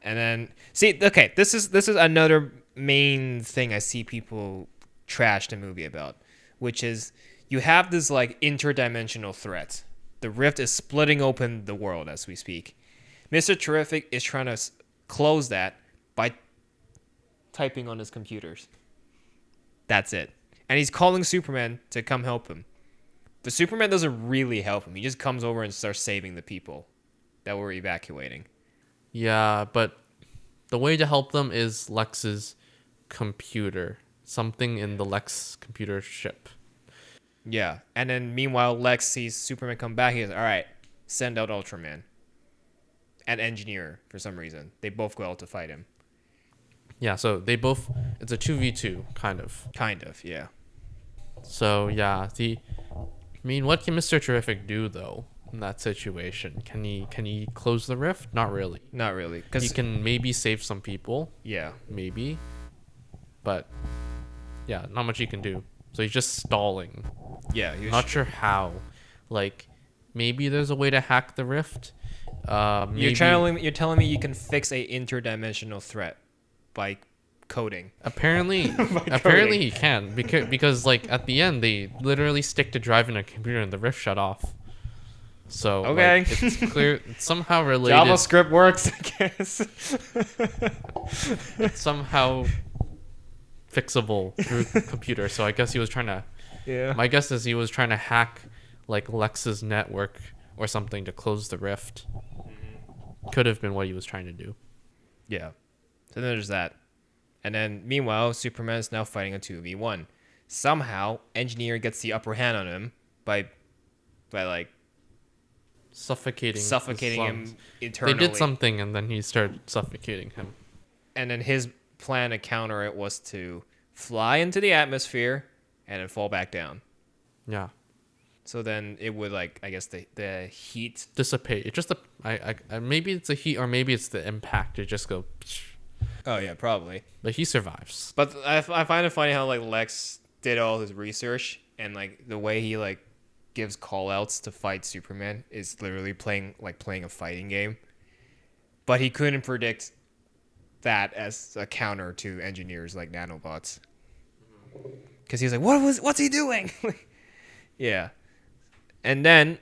And then okay, this is another main thing I see people trash the movie about, which is you have this like interdimensional threat. The rift is splitting open the world as we speak. Mr. Terrific is trying to close that by typing on his computers. That's it. And he's calling Superman to come help him. But Superman doesn't really help him. He just comes over and starts saving the people that were evacuating. Yeah, but the way to help them is Lex's computer. Something in the Lex computer chip. Yeah. And then meanwhile, Lex sees Superman come back. He goes, all right, send out Ultraman. And Engineer, for some reason. They both go out to fight him. Yeah, so they both... It's a 2v2, kind of. Kind of, yeah. So, yeah, what can Mr. Terrific do, though, in that situation? Can he close the rift? Not really. Not really. He Because, can maybe save some people. yeah. Maybe. But, yeah, not much he can do. So he's just stalling. Yeah. He was, Not sure how. Like, maybe there's a way to hack the rift. Maybe, you're telling me you can fix a interdimensional threat by coding. apparently he can because like at the end they literally stick to driving a computer and the rift shut off. So Okay. like, it's clear it's somehow related. JavaScript works, I guess. It's somehow fixable through the computer. So I guess he was trying to. Yeah. My guess is he was trying to hack like Lex's network or something to close the rift. Could have been what he was trying to do. Yeah. So then there's that. And then meanwhile, Superman is now fighting a 2v1. Somehow, Engineer gets the upper hand on him by like Suffocating his suffocating lungs. him internally. They did something and then he started suffocating him. And then his plan to counter it was to fly into the atmosphere and then fall back down. Yeah. So then it would like I guess the heat. Dissipate. It just maybe it's the heat or maybe it's the impact. It just go. Oh yeah, probably. But he survives. But I find it funny how like Lex did all his research and like the way he like gives call outs to fight Superman is literally playing a fighting game. But he couldn't predict that as a counter to Engineers like nanobots. Because he's like, what's he doing? Yeah. And then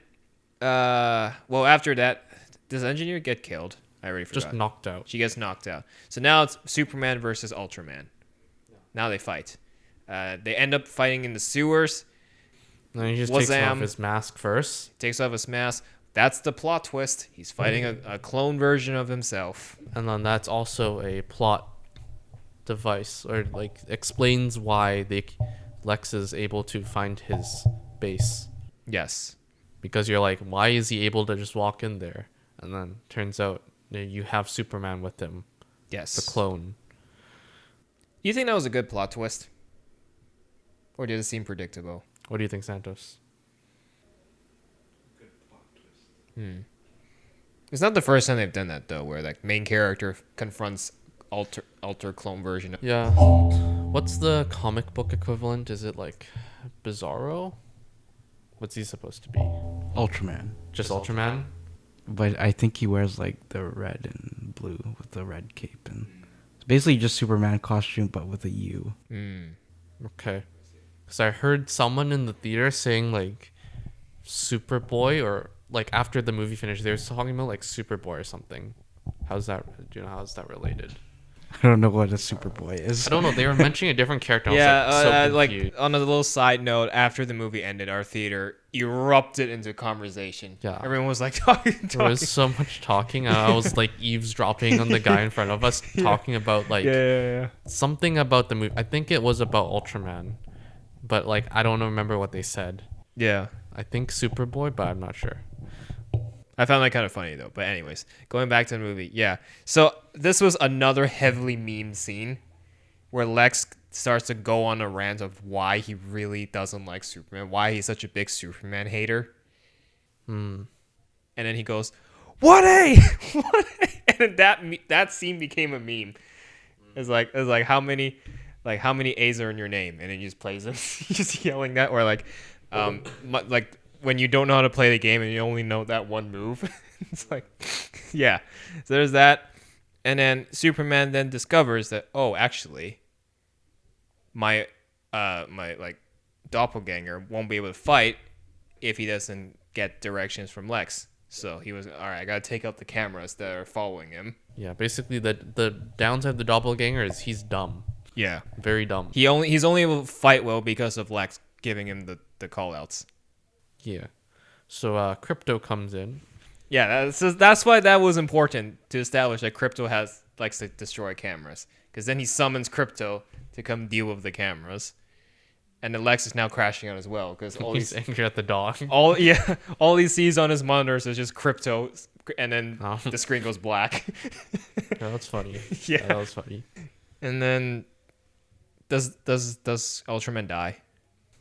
after that, does Engineer get killed? I already forgot. Just knocked out. She gets knocked out. So now it's Superman versus Ultraman. Now they fight. They end up fighting in the sewers. And then he just takes off Wazam. his mask first. Takes off his mask. That's the plot twist. He's fighting a clone version of himself. And then that's also a plot device or like explains why Lex is able to find his base. Yes. Because you're like, why is he able to just walk in there? And then turns out you have Superman with him, Yes. the clone. Do you think that was a good plot twist? Or did it seem predictable? What do you think, Santos? It's not the first time they've done that though, where like main character confronts alter clone version of Yeah. What's the comic book equivalent? Is it like Bizarro? What's he supposed to be? Ultraman. Just Ultraman? But I think he wears like the red and blue with the red cape and Basically just Superman costume, but with a U. Okay. Because I heard someone in the theater saying like Superboy, or like after the movie finished, they were talking about like Superboy or something. How's that? Do you know how's that related? I don't know what a Superboy is. I don't know. They were mentioning a different character. Yeah, I was like so like confused. on a little side note, after the movie ended, our theater erupted into conversation. Yeah. Everyone was like talking. There was so much talking. I was like eavesdropping on the guy in front of us talking about like Yeah. something about the movie. I think it was about Ultraman, but like I don't remember what they said. Yeah. I think Superboy, but I'm not sure. I found that kind of funny though. But anyways, going back to the movie, yeah. So this was another heavily meme scene where Lex starts to go on a rant of why he really doesn't like Superman, why he's such a big Superman hater. And then he goes, "What a, what a," and then that scene became a meme. It's like how many A's are in your name, and then he just plays them, just yelling that, or like when you don't know how to play the game and you only know that one move. It's like, yeah. So there's that. And then Superman then discovers that, oh, actually, my like doppelganger won't be able to fight if he doesn't get directions from Lex. So he was, all right, I got to take out the cameras that are following him. Yeah, basically the downside of the doppelganger is he's dumb. Yeah. Very dumb. He's only able to fight well because of Lex giving him the call outs. Yeah. So Crypto comes in. Yeah, that's why that was important to establish that Crypto likes to destroy cameras, because then he summons Crypto to come deal with the cameras, and then Lex is now crashing out as well because He's angry at the dog. all he sees on his monitors is just Crypto, and then the screen goes black. Yeah, that's funny. Yeah, that was funny. And then does Ultraman die?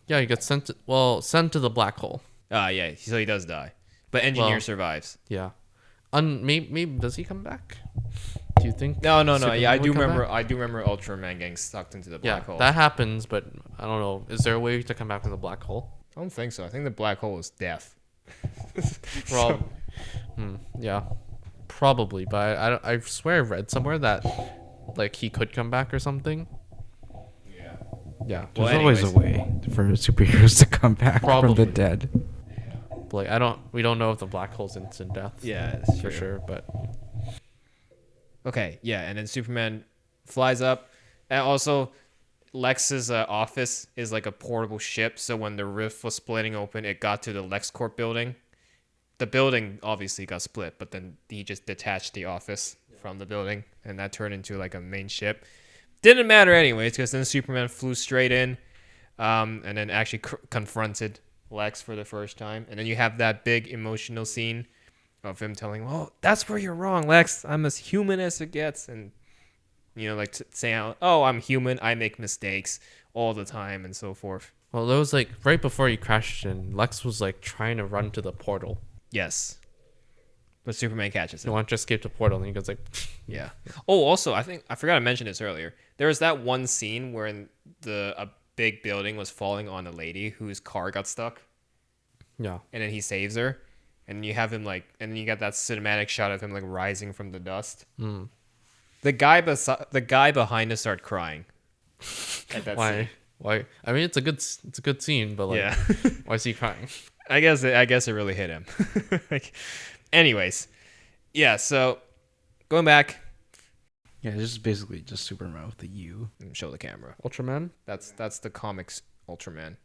Yeah, he gets sent to the black hole. Yeah, so he does die, but Engineer survives. Yeah. Maybe does he come back? Do you think? No. Superman Yeah, I would do come remember. back? I do remember Ultraman getting sucked into the black hole. That happens, but I don't know. Is there a way to come back from the black hole? I don't think so. I think the black hole is death. Yeah, probably. But I swear I read somewhere that like he could come back or something. Yeah. There's always a way for superheroes to come back from the dead. Like we don't know if the black hole's instant death. Yeah, it's for true. sure. But okay, yeah, and then Superman flies up, and also Lex's office is like a portable ship. So when the rift was splitting open, it got to the LexCorp building. The building obviously got split, but then he just detached the office from the building, and that turned into like a main ship. Didn't matter anyways, because then Superman flew straight in, and then actually confronted Lex for the first time. And then you have that big emotional scene of him telling, "Well, that's where you're wrong, Lex. I'm as human as it gets." And, like saying, "Oh, I'm human. I make mistakes all the time," and so forth. well, that was like right before he crashed in. Lex was like trying to run to the portal. Yes. But Superman catches He him. wanted to escape the portal, and he goes like, Yeah. Oh, also, I forgot to mention this earlier. There was that one scene where a big building was falling on a lady whose car got stuck, yeah. and then he saves her, and you have him and then you got that cinematic shot of him like rising from the dust. The guy behind us started crying. At that Why? scene. Why? I mean, it's a good scene, but like, Yeah. why is he crying? I guess it really hit him. Anyways, yeah. So going back, Yeah, this is basically just Superman with a U. show the camera. Ultraman. That's the comics Ultraman.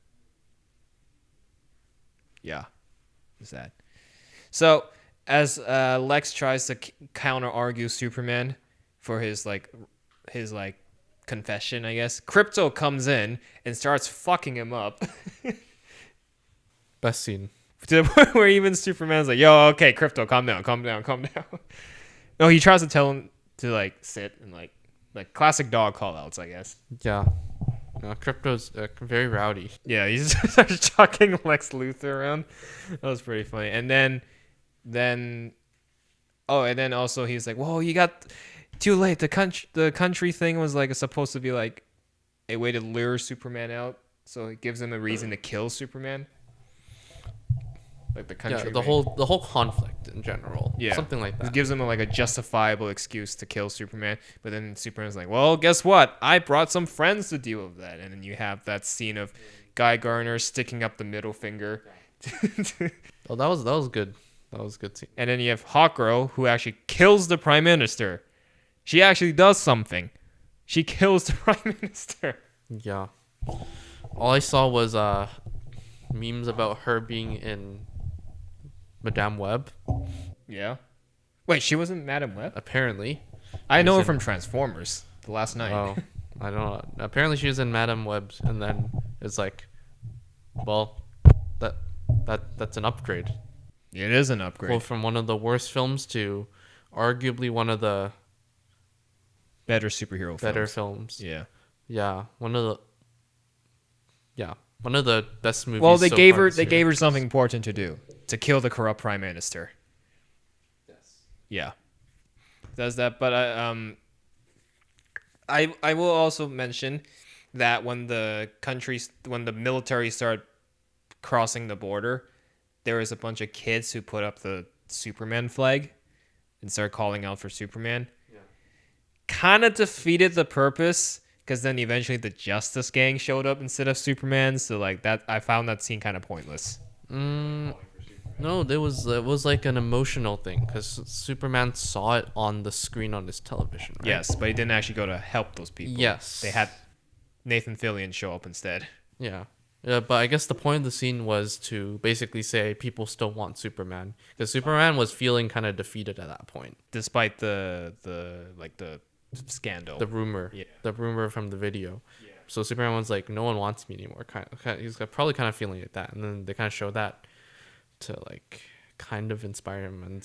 Yeah, is that? So as Lex tries to counter argue Superman for his confession, I guess Crypto comes in and starts fucking him up. Best scene. To the point where even Superman's like, "Yo, okay, Crypto, calm down." No, he tries to tell him to like sit and like classic dog call outs, I guess. Yeah. No, Crypto's very rowdy. Yeah, he just starts chucking Lex Luthor around. That was pretty funny. And then also he's like, "Whoa, you got too late. The country thing was like supposed to be like a way to lure Superman out, so it gives him a reason to kill Superman." like the country. Yeah, the whole conflict in general. Yeah, Something like It that. gives them like a justifiable excuse to kill Superman. But then Superman's like, well, guess what? I brought some friends to deal with that. And then you have that scene of Guy Gardner sticking up the middle finger. Oh, that was good. That was a good scene. And then you have Hawkgirl, who actually kills the Prime Minister. She actually does something. She kills the Prime Minister. Yeah. All I saw was memes about her being in Madame Web. Yeah. Wait, she wasn't Madam Web? Apparently. I know her in- from Transformers. The last night. Oh, I don't know. Apparently she was in Madame Web, and then it's like, well, that's an upgrade. It is an upgrade. Well, from one of the worst films to arguably one of the Better superhero better films. films. Yeah. Yeah, one of the best movies. Well, they so gave far her this they year. gave her something important to do. To kill the corrupt Prime Minister. Yes. Yeah. Does that, but I will also mention that when the military started crossing the border, there was a bunch of kids who put up the Superman flag and started calling out for Superman. Yeah. Kind of defeated the purpose because then eventually the Justice Gang showed up instead of Superman. So like that, I found that scene kind of pointless. No, it was like an emotional thing because Superman saw it on the screen on his television. Right? Yes, but he didn't actually go to help those people. Yes. They had Nathan Fillion show up instead. Yeah. Yeah, but I guess the point of the scene was to basically say people still want Superman because Superman was feeling kind of defeated at that point. Despite the scandal. The rumor from the video. Yeah. So Superman was like, no one wants me anymore. He's probably kind of feeling like that, and then they kind of show that to like kind of inspire him, and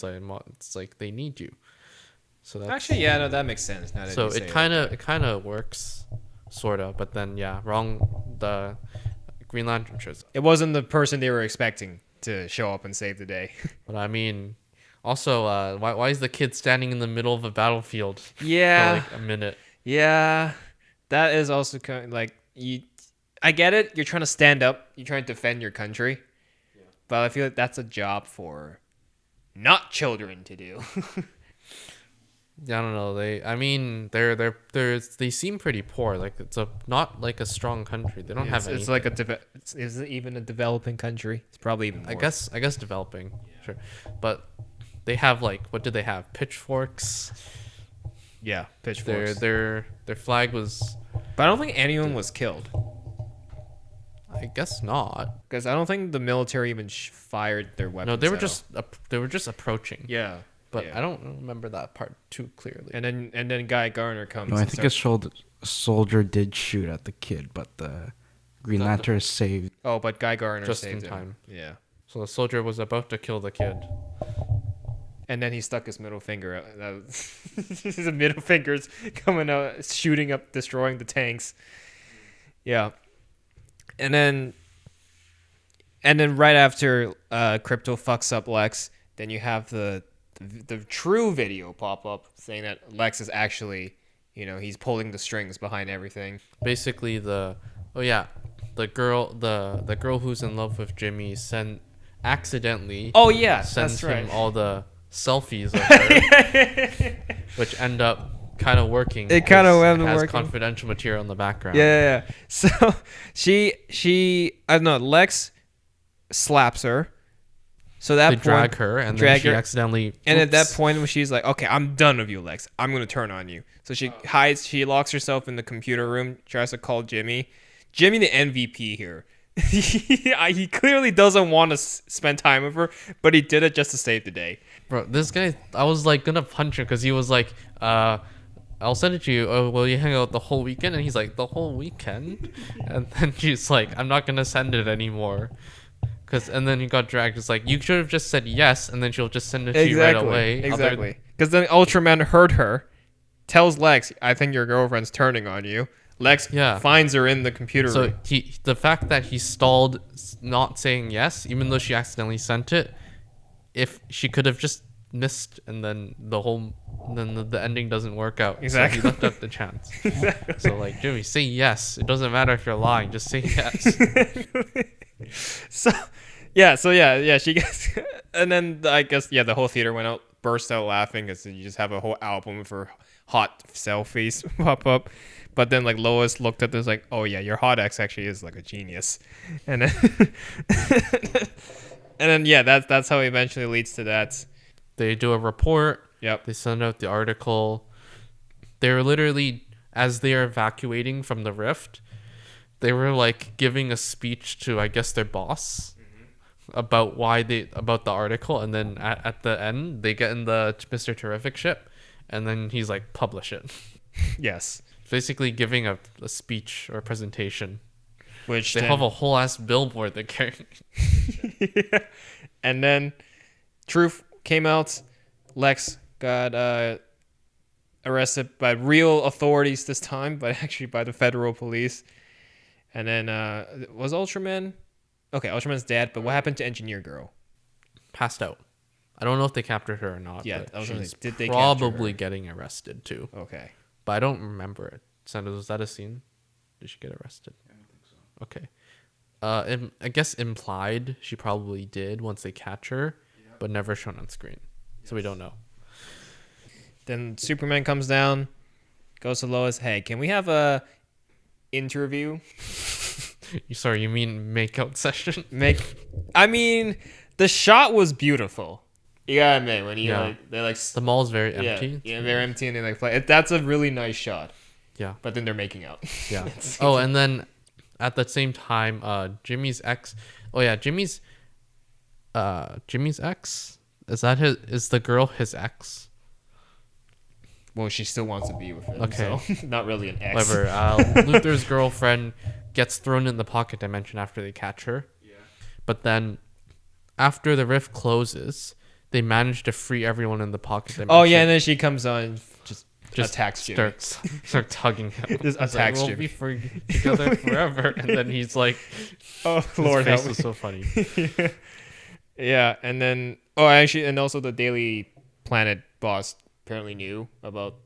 it's like they need you. So that's Actually, yeah, no, that makes sense. Now that so you say it kind of works, sort of. But then the Green Lantern shows up. it wasn't the person they were expecting to show up and save the day. But I mean, also, why is the kid standing in the middle of a battlefield Yeah, for like a minute? yeah, that is also kind of like you. I get it. You're trying to stand up. You're trying to defend your country, but I feel like that's a job for not children to do. Yeah, I don't know. They seem pretty poor. Like it's not like a strong country. They don't have anything. It's like is it even a developing country? It's probably even more. I guess developing, sure, but they have like what did they have? Pitchforks. Yeah, pitchforks. Their flag was. But I don't think anyone was killed. I guess not. Because I don't think the military even fired their weapons. No, they were at all. they were just approaching. Yeah. But yeah. I don't remember that part too clearly. And then Guy Gardner comes. No, I and think starts- a soldier did shoot at the kid, but the Green Lantern saved. Oh, but Guy Gardner Just saved in him. time. Yeah. So the soldier was about to kill the kid. And then he stuck his middle finger out. His middle finger's coming out, shooting up, destroying the tanks. Yeah. And then right after Crypto fucks up Lex, then you have the true video pop up saying that Lex is actually, he's pulling the strings behind everything. Basically, the girl who's in love with Jimmy accidentally Oh yeah, sends that's right. him all the selfies of her, which end up kind of working. It kinda because wound it up has working. confidential material in the background. Yeah. So she I don't know, Lex slaps her. So that They point, drag her, and then she accidentally. And at that Oops. point, when she's like, "Okay, I'm done with you, Lex. I'm gonna turn on you." So she hides. She locks herself in the computer room. Tries to call Jimmy. Jimmy, the MVP here. He clearly doesn't want to spend time with her, but he did it just to save the day. Bro, this guy, I was like gonna punch him because he was like, I'll send it to you. Oh, will you hang out the whole weekend? And he's like, the whole weekend? And then she's like, I'm not gonna send it anymore. And then he got dragged. It's like, you should have just said yes, and then she'll just send it to you right away. Exactly. Because then Ultraman heard her, tells Lex, "I think your girlfriend's turning on you." Lex finds her in the computer So room. the fact that he stalled not saying yes, even though she accidentally sent it, if she could have just missed, and then the ending doesn't work out. Exactly. So he left up the chance. Exactly. So like, Jimmy, say yes. It doesn't matter if you're lying. Just say yes. she gets, and then I guess the whole theater burst out laughing because you just have a whole album of her hot selfies pop up, but then like Lois looked at this like, oh yeah, your hot ex actually is like a genius, and then that's how it eventually leads to that. They do a report. Yep. They send out the article. They're literally, as they are evacuating from the rift, they were like giving a speech to, I guess, their boss about about the article, and then at the end they get in the Mr. Terrific ship, and then he's like, publish it. Yes. Basically giving a speech or a presentation. Which they have a whole ass billboard they're carrying. Yeah. And then truth came out. Lex got arrested by real authorities this time, but actually by the federal police. And then was Ultraman? Okay, Ultraman's dead, but what happened to Engineer Girl? Passed out. I don't know if they captured her or not. Yeah, but she's did they probably getting arrested too. Okay. But I don't remember it. So was that a scene? Did she get arrested? I don't think so. Okay. I guess implied she probably did once they catch her, but never shown on screen. Yes. So we don't know. Then Superman comes down, goes to Lois. Hey, can we have a interview? Sorry, you mean makeout session? I mean, the shot was beautiful. You gotta admit, when they like the mall's very empty. Yeah, they're empty and they like play. That's a really nice shot. Yeah. But then they're making out. Yeah. Oh, and then at the same time, Jimmy's ex. Oh yeah, Jimmy's ex. Is the girl his ex? Well, she still wants to be with him. Okay. So not really an ex. Whatever. Luther's girlfriend gets thrown in the pocket dimension after they catch her. Yeah. But then, after the rift closes, they manage to free everyone in the pocket dimension. Oh yeah, and then she comes on, just attacks Jimmy. Starts hugging him. Just attacks like, Jimmy. We'll be together forever. And then he's like, "Oh Lord, his help face me." was so funny. Yeah, and then and also the Daily Planet boss apparently knew about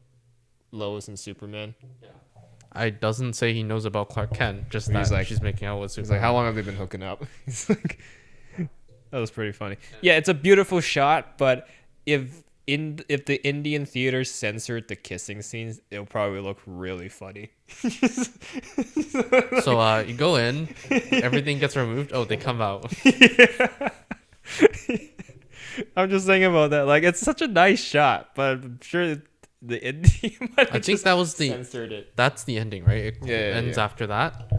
Lois and Superman. I doesn't say he knows about Clark Kent, just that like, she's making out with Superman. He's like, how long have they been hooking up? He's like, that was pretty funny. Yeah, it's a beautiful shot, but if the Indian theater censored the kissing scenes, it'll probably look really funny. So you go in, everything gets removed. Oh, they come out. Yeah. I'm just thinking about that. Like, it's such a nice shot, but I'm sure the Indian might have I think that was censored it. That's the ending, right? It ends yeah. after that.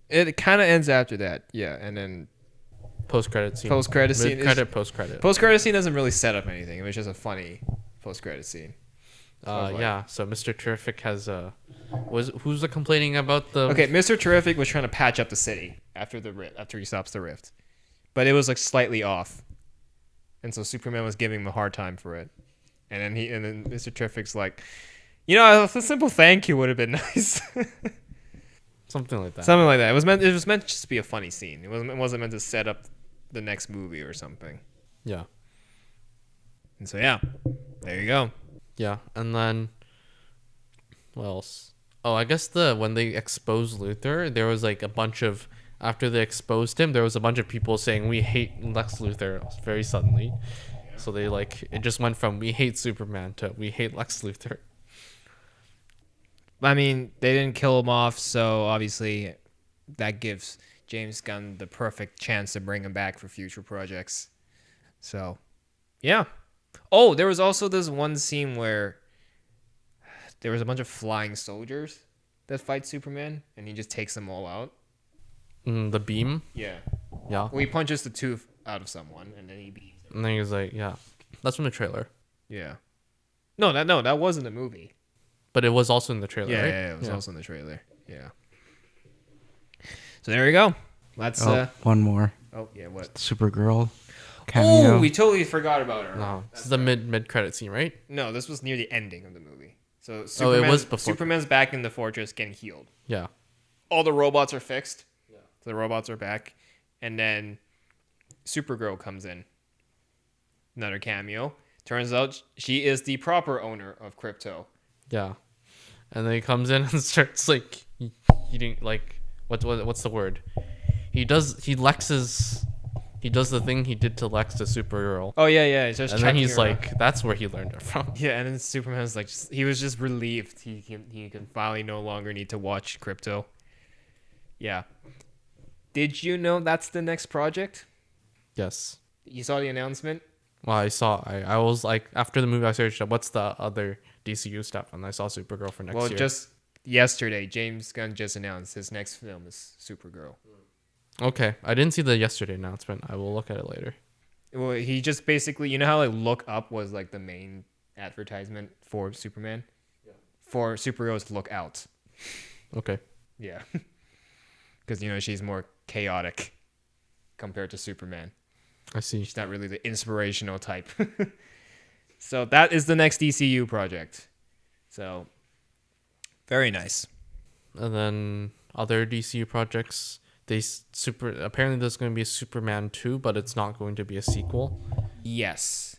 It kind of ends after that, yeah, and then Post-credit scene. Post-credit scene. Post-credit. Post-credit scene doesn't really set up anything. It was just a funny post-credit scene. Yeah. So Mr. Terrific has who's the complaining about the? Okay, Mr. Terrific was trying to patch up the city after he stops the rift, but it was like slightly off, and so Superman was giving him a hard time for it, and then Mr. Terrific's like, a simple thank you would have been nice. Something like that. Something like that. It was meant just to be a funny scene. It wasn't meant to set up the next movie or something. Yeah. And so yeah, there you go. Yeah, and then what else? Oh, I guess when they exposed Luthor, there was like a bunch of after they exposed him, there was a bunch of people saying we hate Lex Luthor very suddenly. So they it just went from we hate Superman to we hate Lex Luthor. I mean, they didn't kill him off, so obviously that gives James Gunn the perfect chance to bring him back for future projects. So, yeah. Oh, there was also this one scene where there was a bunch of flying soldiers that fight Superman, and he just takes them all out. The beam? Yeah. Yeah. Well, he punches the tooth out of someone, and then he beats them. And then he was like, yeah. That's from the trailer. Yeah. No, that wasn't a movie. But it was also in the trailer, right? Yeah, it was also in the trailer. Yeah. So there you go. Let's one more. Oh, yeah, what? Supergirl cameo. Oh, we totally forgot about her. No, this is the mid credit scene, right? No, this was near the ending of the movie. So it was before. Superman's back in the fortress getting healed. Yeah. All the robots are fixed. Yeah. So the robots are back. And then Supergirl comes in. Another cameo. Turns out she is the proper owner of Krypto. Yeah. And then he comes in and starts eating what's the word? He lexes He does the thing he did to Lex to Supergirl. Oh yeah. It's just And then checking he's her out. like, that's where he learned it from. Yeah, and then Superman's like, he was just relieved he can finally no longer need to watch Crypto. Yeah. Did you know that's the next project? Yes. You saw the announcement? Well, I was like, after the movie, I searched up what's the other DCU stuff, and I saw Supergirl for next Well, year. just yesterday, James Gunn just announced his next film is Supergirl. Okay, I didn't see the yesterday announcement. I will look at it later. Well, he just basically, you know how like Look Up was like the main advertisement for Superman? Yeah. For Supergirl's Look Out. Okay. Yeah. Because, you know, she's more chaotic compared to Superman. I see. She's not really the inspirational type. So that is the next DCU project. So, very nice. And then other DCU projects, apparently there's going to be a Superman 2, but it's not going to be a sequel. Yes.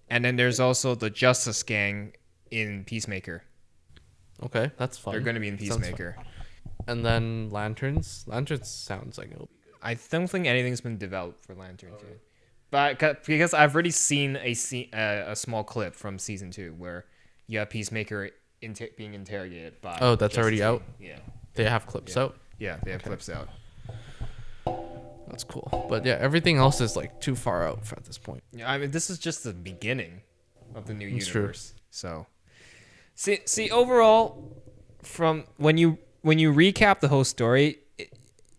And then there's also the Justice Gang in Peacemaker. Okay, that's fun. They're going to be in Sounds Peacemaker. fun. And then Lanterns. Lanterns sounds like it'll be good. I don't think anything's been developed for Lantern 2. But because I've already seen a small clip from season 2 where you have Peacemaker being interrogated by. Oh, that's already Justice out? Gang. Yeah. They have clips out. Yeah, they have clips out. That's cool. But yeah, everything else is like too far out at this point. Yeah, I mean, this is just the beginning of the new It's true. universe. So, see, overall, from when you recap the whole story,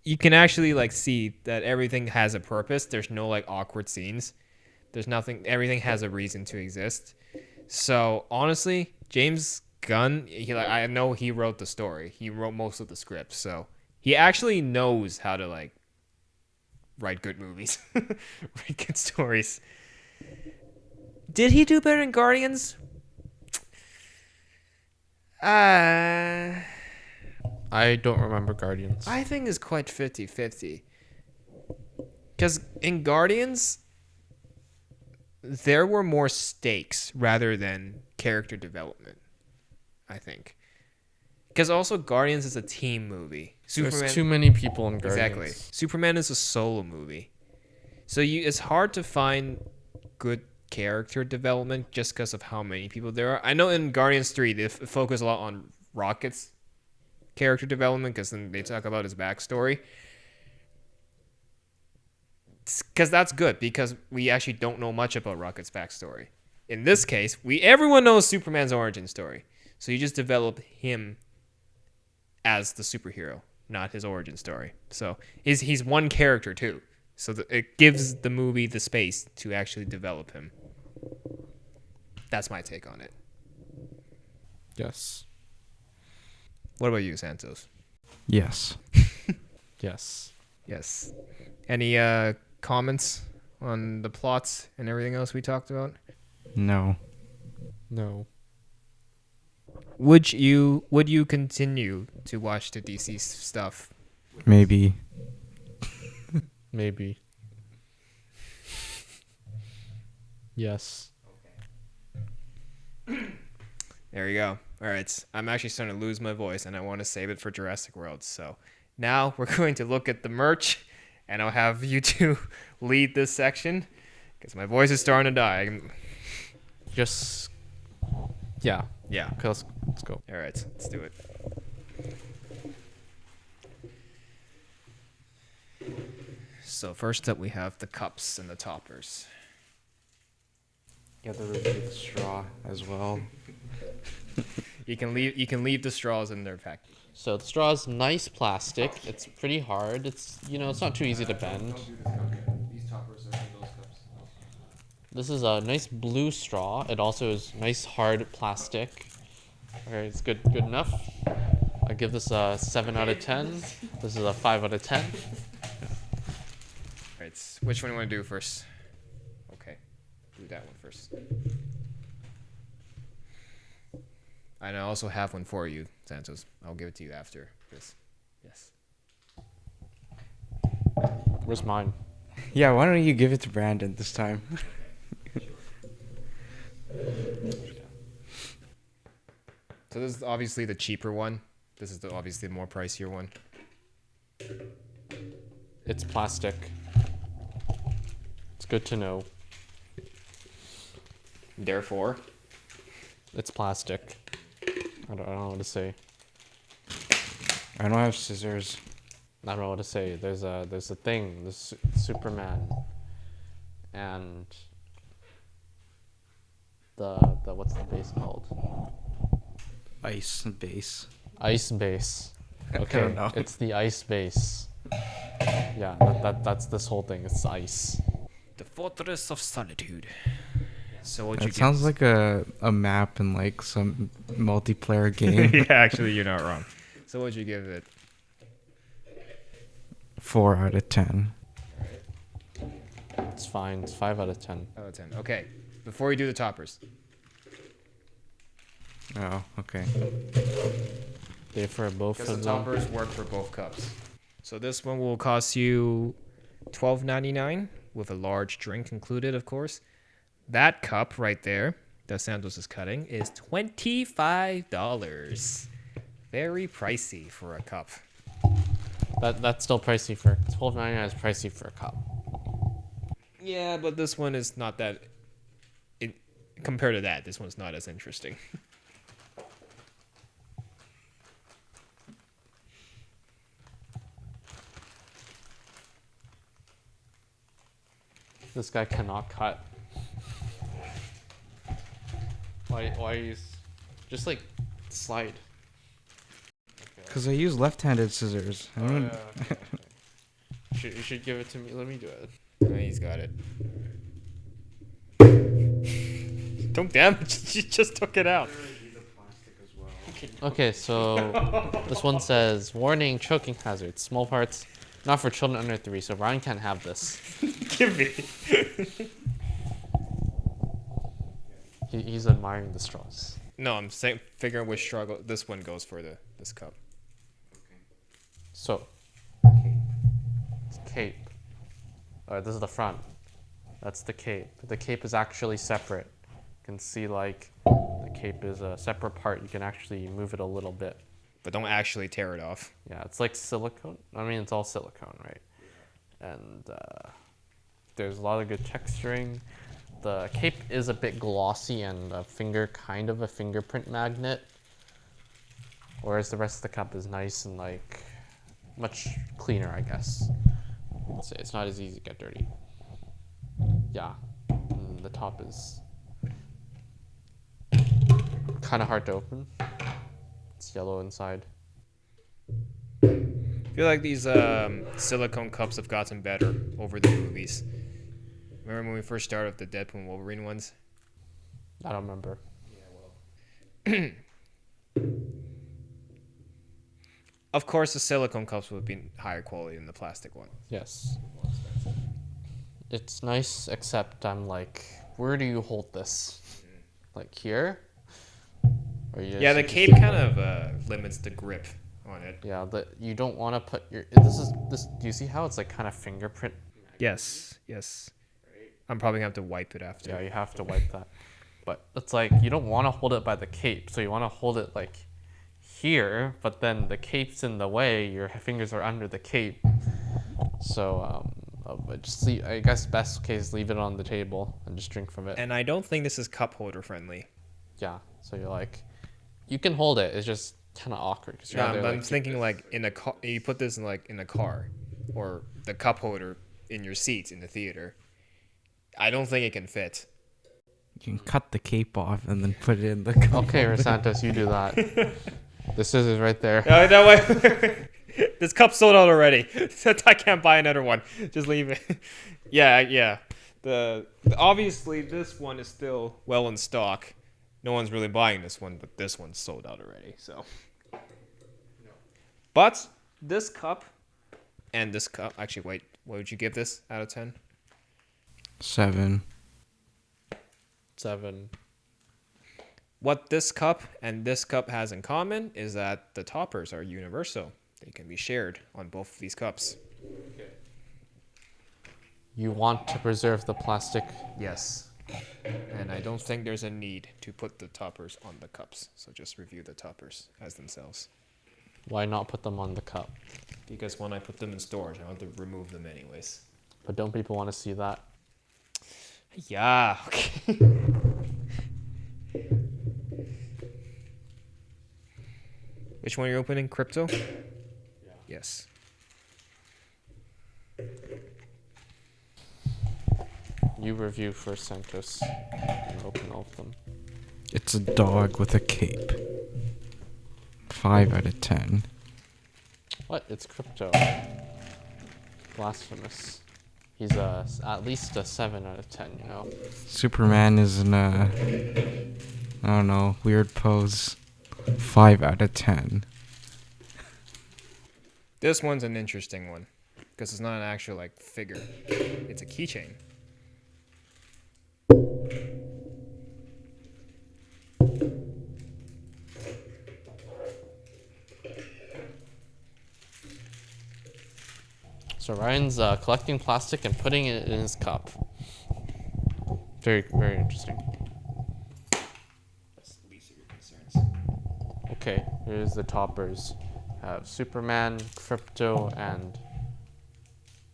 you can actually like see that everything has a purpose. There's no like awkward scenes. There's nothing. Everything has a reason to exist. So honestly, James Gunn, I know he wrote the story. He wrote most of the script, so he actually knows how to like write good movies, write good stories. Did he do better in Guardians? I don't remember Guardians. I think it's quite 50-50. Because in Guardians, there were more stakes rather than character development, I think. Because also Guardians is a team movie. There's too many people in Guardians. Exactly. Superman is a solo movie. So it's hard to find good character development just because of how many people there are. I know in Guardians 3, they focus a lot on Rocket's character development because then they talk about his backstory. Because that's good because we actually don't know much about Rocket's backstory. In this case, everyone knows Superman's origin story. So you just develop him as the superhero, not his origin story. So he's one character too. So it gives the movie the space to actually develop him. That's my take on it. Yes. What about you, Santos? Yes. Yes. Yes. Any comments on the plots and everything else we talked about? No. No. Would you continue to watch the DC stuff? Maybe. Maybe. Yes. There you go. All right. I'm actually starting to lose my voice, and I want to save it for Jurassic World. So now we're going to look at the merch, and I'll have you two lead this section because my voice is starting to die. Just. Yeah. Yeah. Okay, let's go. All right. Let's do it. So first up, we have the cups and the toppers. You have to review the straw as well. You can leave the straws in their pack. So the straw is nice plastic. It's pretty hard. It's it's not too easy to bend. These toppers are those cups. This is a nice blue straw. It also is nice hard plastic. Okay, it's good enough. I give this a 7 out of 10. This is a 5 out of 10. Alright, which one do you want to do first? Okay, do that one first. And I also have one for you, Santos. I'll give it to you after this. Yes. Where's mine? Yeah, why don't you give it to Brandon this time? So this is obviously the cheaper one. This is obviously the more pricier one. It's plastic. good to know. Therefore, It's plastic. I don't know what to say. I don't have scissors. I don't know what to say. There's a thing, this Superman, and the what's the base called? Ice base. Ice base. I Okay, don't know. it's the ice base. Yeah, that's this whole thing. It's ice. the Fortress of Solitude. So what you That sounds like a map in like some multiplayer game. yeah, actually, you're not wrong. So what'd you give it? 4 out of 10. It's fine. It's 5 out of 10. Out of 10. Okay. Before you do the toppers. Oh, okay. They for both Because of the them. toppers work for both cups. So this one will cost you $12.99 with a large drink included, of course. That cup right there that Santos is cutting is $25. Very pricey for a cup. That's still pricey for $12.99 is pricey for a cup. Yeah, but this one is not that. Compared to that, this one's not as interesting. This guy cannot cut. Why use just like slide? Because I use left-handed scissors. I don't. You should give it to me. Let me do it. Oh, he's got it. Don't damage. You just took it out. Okay, so this one says, warning, choking hazard, small parts, not for children under 3, so Ryan can't have this. Give me. He's admiring the straws. No, I'm figuring which struggle this one goes for this cup. So, it's cape. Alright, this is the front. That's the cape. The cape is actually separate. You can see like the cape is a separate part. You can actually move it a little bit. But don't actually tear it off. Yeah, it's like silicone. I mean, it's all silicone, right? And there's a lot of good texturing. The cape is a bit glossy and a fingerprint magnet. Whereas the rest of the cup is nice and like much cleaner, I guess. Let's say it's not as easy to get dirty. Yeah, and the top is kind of hard to open. It's yellow inside. I feel like these silicone cups have gotten better over the movies. Remember when we first started with the Deadpool and Wolverine ones? I don't remember. Of course, the silicone cups would be higher quality than the plastic one. Yes. It's nice, except I'm like, where do you hold this? Like here? Or Yeah, the cape kind of limits the grip on it. Yeah, you don't want to put your. This. Do you see how it's like kind of fingerprint? Yes. I'm probably gonna have to wipe it after. Yeah, you have to wipe that. But it's like you don't want to hold it by the cape, so you want to hold it like here. But then the cape's in the way. Your fingers are under the cape. So just leave, I guess best case leave it on the table and just drink from it. And I don't think this is cup holder friendly. Yeah, so you're like, you can hold it. It's just kind of awkward because you're Yeah, either, but I'm like, thinking like in a car. You put this in a car, or the cup holder in your seat in the theater. I don't think it can fit. You can cut the cape off and then put it in the cup. Okay, Rosantos, you do that. The scissors right there. No way. This cup's sold out already. I can't buy another one. Just leave it. Yeah. Obviously this one is still well in stock. No one's really buying this one, but this one's sold out already. So, but this cup and this cup. Actually, wait. What would you give this out of 10? 7. 7. What this cup and this cup has in common is that the toppers are universal. They can be shared on both of these cups. You want to preserve the plastic. Yes. And I don't think there's a need to put the toppers on the cups. So just review the toppers as themselves. Why not put them on the cup? Because when I put them in storage, I want to remove them anyways. But don't people want to see that? Yeah. Okay. Which one are you opening? Crypto? Yeah. Yes. You review first, Santos. And open all of them. It's a dog with a cape. 5 out of 10. What? It's crypto. Blasphemous. He's at least a 7 out of 10, you know? Superman is in a, I don't know, weird pose. 5 out of 10. This one's an interesting one because it's not an actual like figure. It's a keychain. So Ryan's collecting plastic and putting it in his cup. Very, very interesting. That's the least of your concerns. Okay, here's the toppers. Have Superman, Crypto, and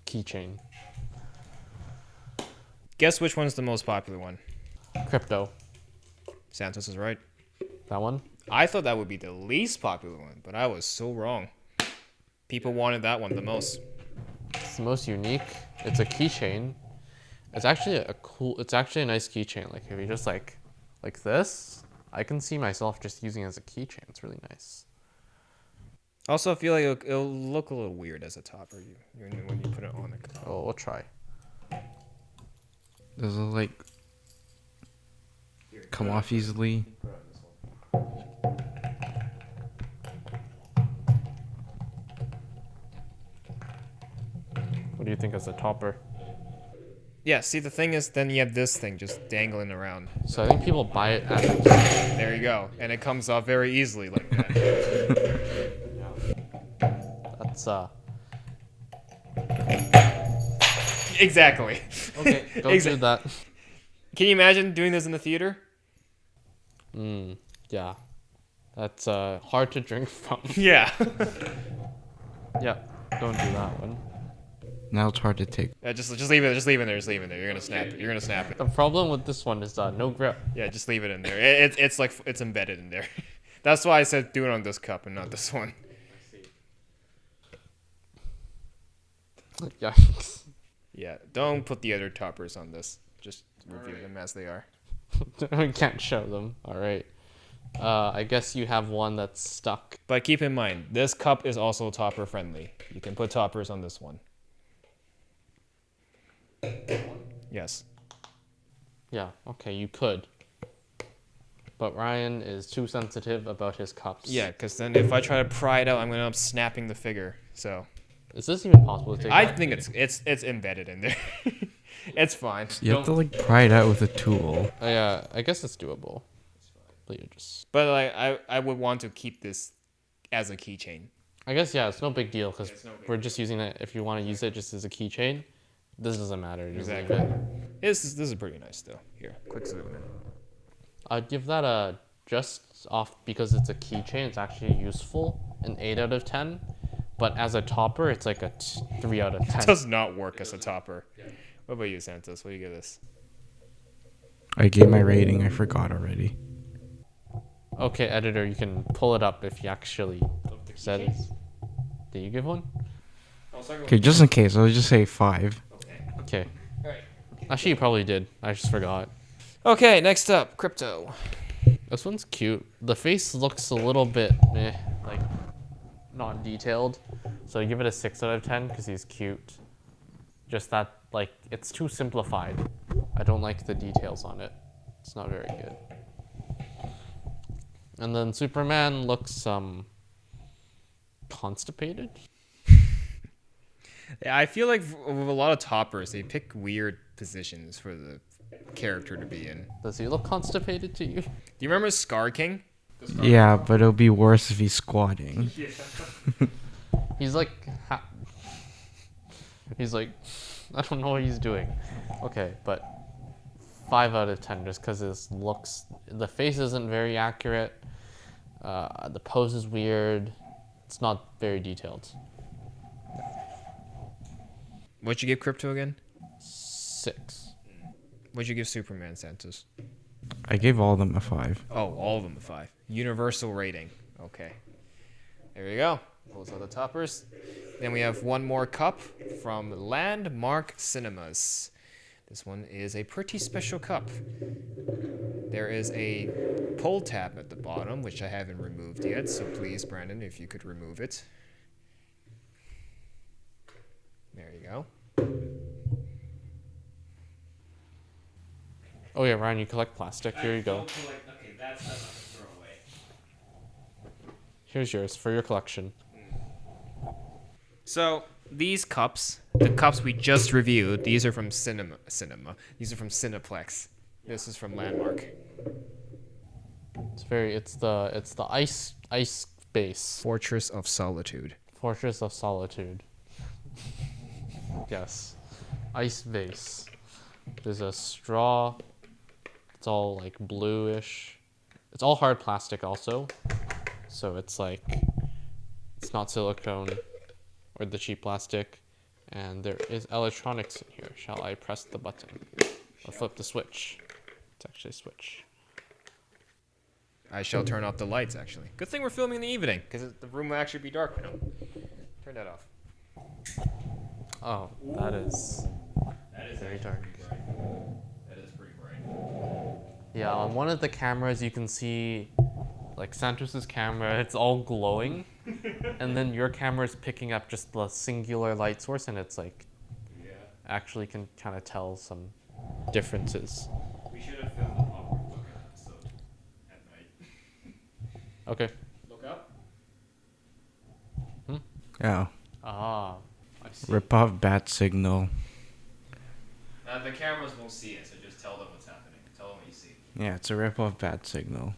Keychain. Guess which one's the most popular one? Crypto. Santos is right. That one? I thought that would be the least popular one, but I was so wrong. People wanted that one the most. It's the most unique. It's a keychain. It's actually it's actually a nice keychain. Like if you just like this, I can see myself just using it as a keychain. It's really nice. Also, I feel like it'll look a little weird as a topper when you put it on the cup. Oh, we'll try. Does it like come off easily? What do you think as a topper? Yeah, see, the thing is, then you have this thing just dangling around. So I think people buy it as a There you go. And it comes off very easily like that. That's Exactly. okay. Don't do that. Can you imagine doing this in the theater? Yeah. That's hard to drink from. Yeah. Yeah. Don't do that one. Now it's hard to take. Just leave it. Just leave it there. Just leave it there. You're gonna snap it. You're gonna snap it. The problem with this one is no grip. Yeah, just leave it in there. It's like it's embedded in there. That's why I said do it on this cup and not this one. Yikes. Yeah, don't put the other toppers on this. Just review them as they are. We can't show them. All right. I guess you have one that's stuck. But keep in mind, this cup is also topper friendly. You can put toppers on this one. Yes. Yeah. Okay, you could. But Ryan is too sensitive about his cups. Yeah, because then if I try to pry it out, I'm gonna end up snapping the figure. So Is this even possible to take? I out? think it's embedded in there. It's fine. You have to like pry it out with a tool. Yeah, I guess it's doable. But you're just. But like I would want to keep this as a keychain. I guess yeah, it's no big deal because we're just using it. If you want to use it just as a keychain, this doesn't matter. Just leave Exactly. it. This is pretty nice though. Here, quick zoom in. I'd give that a just off because it's a keychain. It's actually useful, an 8 out of 10. But as a topper, it's like a 3 out of 10. It does not work as a topper. What about you, Santos? What do you give this? I gave my rating. I forgot already. Okay, editor, you can pull it up if you actually said it. Did you give one? Okay, just in case, I'll just say 5. Okay. Actually, you probably did. I just forgot. Okay, next up, crypto. This one's cute. The face looks a little bit like not detailed. So I give it a 6 out of 10 because he's cute. Just that, like, it's too simplified. I don't like the details on it. It's not very good. And then Superman looks constipated. Yeah, I feel like with a lot of toppers, they pick weird positions for the character to be in. Does he look constipated to you? Do you remember Scar King? Yeah, but it'll be worse if he's squatting. He's like, he's like, I don't know what he's doing. Okay, but 5 out of 10 just because his looks, the face isn't very accurate. The pose is weird. It's not very detailed. What'd you give crypto again? 6. What'd you give Superman, Santos? I gave all of them a 5. Oh, all of them a 5. Universal rating. Okay. There you go. Those are the toppers. Then we have one more cup from Landmark Cinemas. This one is a pretty special cup. There is a pull tab at the bottom, which I haven't removed yet. So please, Brandon, if you could remove it. There you go. Oh yeah, Ryan, you collect plastic. Here you go. Okay, that's not to throw away. Here's yours for your collection. So these cups, the cups we just reviewed, these are from Cinema. These are from Cineplex. This is from Landmark. It's the ice base. Fortress of Solitude. Fortress of Solitude. Yes. Ice base. There's a straw. It's all like bluish. It's all hard plastic also. So it's like, it's not silicone or the cheap plastic. And there is electronics in here. Shall I press the button? Or flip the switch? It's actually a switch. I shall turn off the lights, actually. Good thing we're filming in the evening, because the room will actually be dark now. Turn that off. Oh, that is very dark. That is pretty bright. Yeah, on one of the cameras you can see, like Santos's camera, it's all glowing, and then your camera is picking up just the singular light source, and it's like, actually can kind of tell some differences. We should have filmed the popcorn bucket episode at night. Okay. Look up. Oh. Ah, I see. Rip off bat signal. The cameras won't see it, so just tell them what's happening. Tell them what you see. Yeah, it's a rip off bat signal.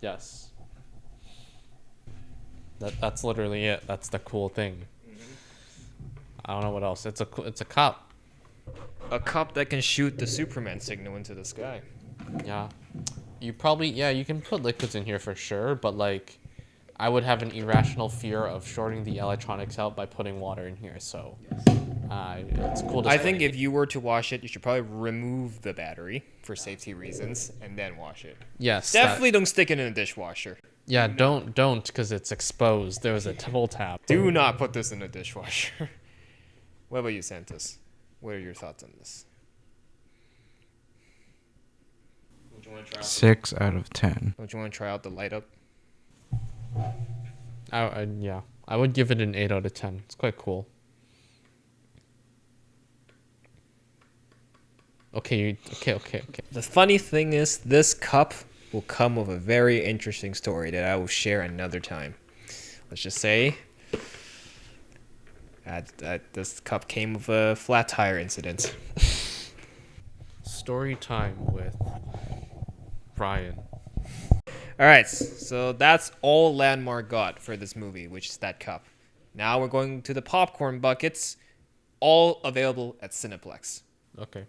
Yes. That's literally it. That's the cool thing. I don't know what else. It's a cup. A cup that can shoot the Superman signal into the sky. Yeah. You can put liquids in here for sure, but like I would have an irrational fear of shorting the electronics out by putting water in here, so it's cool to I think if you were to wash it, you should probably remove the battery for safety reasons and then wash it. Yes. Definitely don't stick it in a dishwasher. Yeah, don't because it's exposed. There was a pull tab. Do not put this in a dishwasher. What about you, Santos? What are your thoughts on this? Would you want to try out 6 out of 10. Don't you want to try out the light up? Yeah, I would give it an 8 out of 10. It's quite cool. Okay. The funny thing is, this cup will come with a very interesting story that I will share another time. Let's just say that this cup came with a flat tire incident. Story time with Ryan. All right, so that's all Landmark got for this movie, which is that cup. Now we're going to the popcorn buckets, all available at Cineplex. Okay.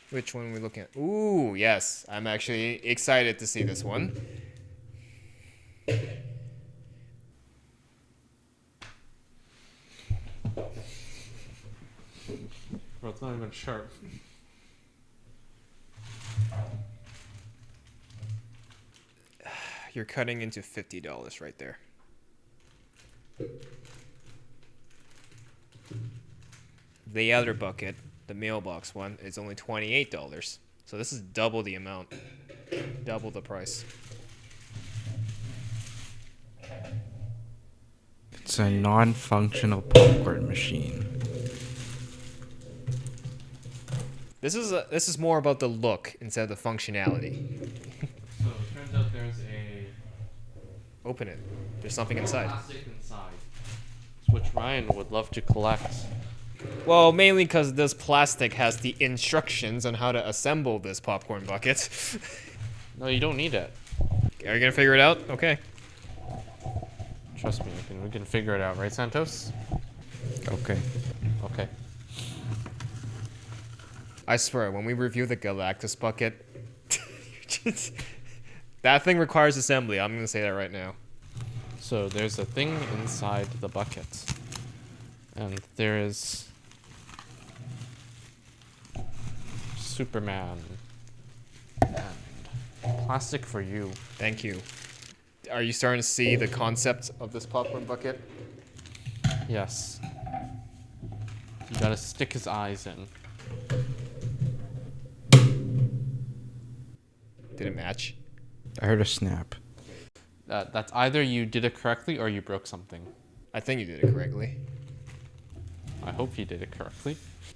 Which one are we looking at? Ooh, yes. I'm actually excited to see this one. Bro, it's not even sharp. You're cutting into $50 right there. The other bucket, the mailbox one, is only $28. So this is double the amount. Double the price. It's a non-functional popcorn machine. This is more about the look instead of the functionality. So it turns out there's a Open it. There's something inside. plastic inside, which Ryan would love to collect. Well, mainly because this plastic has the instructions on how to assemble this popcorn bucket. No, you don't need it. Are you gonna figure it out? Okay. Trust me, we can figure it out, right, Santos? Okay. Okay. I swear, when we review the Galactus bucket, that thing requires assembly. I'm gonna say that right now. So there's a thing inside the bucket, and there is Superman. And plastic for you. Thank you. Are you starting to see the concept of this popcorn bucket? Yes. You gotta stick his eyes in. Did it match? I heard a snap. That's either you did it correctly or you broke something. I think you did it correctly. I hope you did it correctly.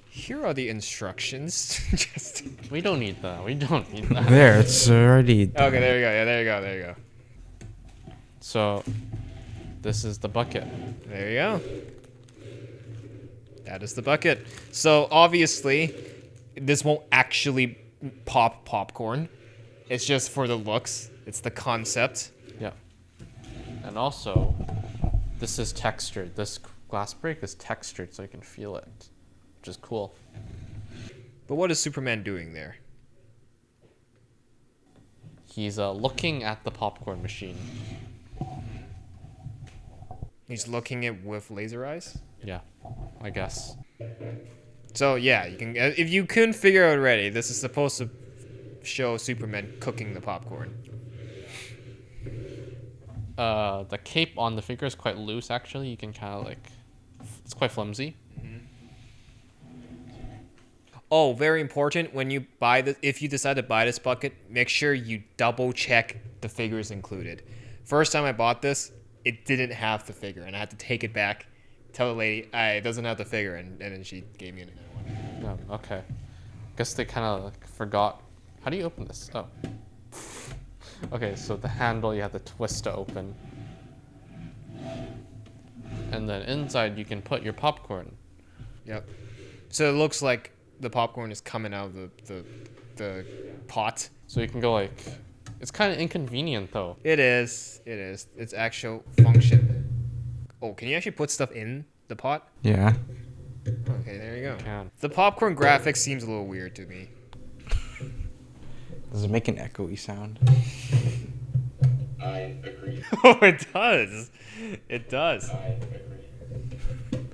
Here are the instructions. Just We don't need that. We don't need that. There, it's already. okay, there you go. Yeah, there you go. There you go. So, this is the bucket. There you go. That is the bucket. So obviously, this won't actually pop popcorn. It's just for the looks. It's the concept. Yeah. And also, this is textured. This glass break is textured so you can feel it, which is cool. But what is Superman doing there? He's looking at the popcorn machine. He's looking at with laser eyes. Yeah, I guess. So yeah, you can. If you couldn't figure out already, this is supposed to show Superman cooking the popcorn. The cape on the figure is quite loose, actually. You can kind of like, it's quite flimsy. Oh, very important. When you buy this, if you decide to buy this bucket, make sure you double check the figures included. First time I bought this, it didn't have the figure, and I had to take it back, tell the lady, it doesn't have the figure, and then she gave me another one. Yeah, okay. Guess they kind of like forgot. How do you open this? Oh. Okay, so the handle you have to twist to open. And then inside you can put your popcorn. Yep. So it looks like the popcorn is coming out of the pot. So you can go like, it's kind of inconvenient though. It is. It is. Its actual function. Oh, can you actually put stuff in the pot? Yeah. Okay, there you go. Can. The popcorn graphics seems a little weird to me. Does it make an echoey sound? I agree. Oh, it does. It does. I agree.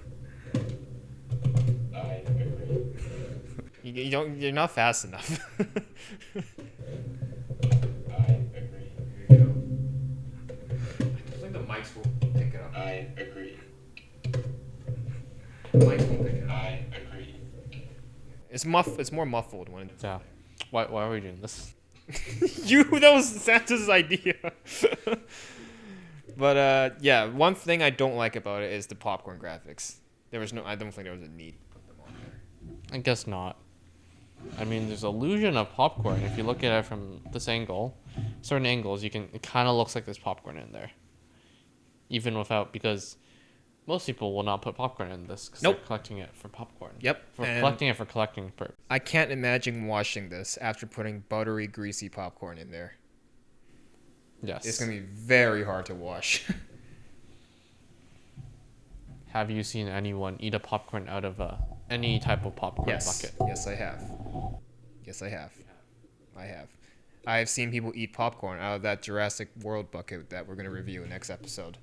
I agree. You don't. You're not fast enough. I agree. Here you go. I think the mics will pick it up. I agree. Mics won't pick it up. I agree. It's more muffled when. Yeah. Why are we doing this? That was Santa's idea. But yeah, one thing I don't like about it is the popcorn graphics. I don't think there was a need to put them on there. I guess not. I mean, there's illusion of popcorn. If you look at it from this angle, certain angles, it kind of looks like there's popcorn in there. Even without, because most people will not put popcorn in this because Nope. they're collecting it for popcorn. Yep. For and collecting it for collecting purpose. I can't imagine washing this after putting buttery, greasy popcorn in there. Yes. It's gonna be very hard to wash. Have you seen anyone eat a popcorn out of any type of popcorn Yes. bucket? Yes, I have. Yes, I have. I have. I have seen people eat popcorn out of that Jurassic World bucket that we're gonna review next episode.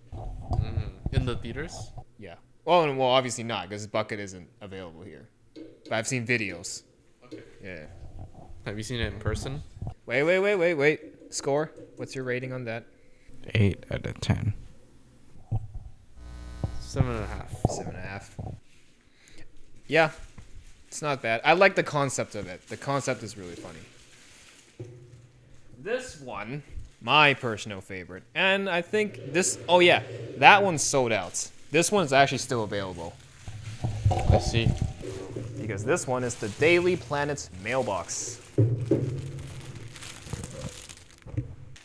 In the theaters? Yeah. Well, obviously not, because this bucket isn't available here. But I've seen videos. Okay. Yeah. Have you seen it in person? Wait. Score? What's your rating on that? 8 out of 10. 7.5. 7.5. Yeah. It's not bad. I like the concept of it. The concept is really funny. This one, my personal favorite. And I think this... Oh, yeah. That one's sold out. This one's actually still available. I see. Because this one is the Daily Planet mailbox.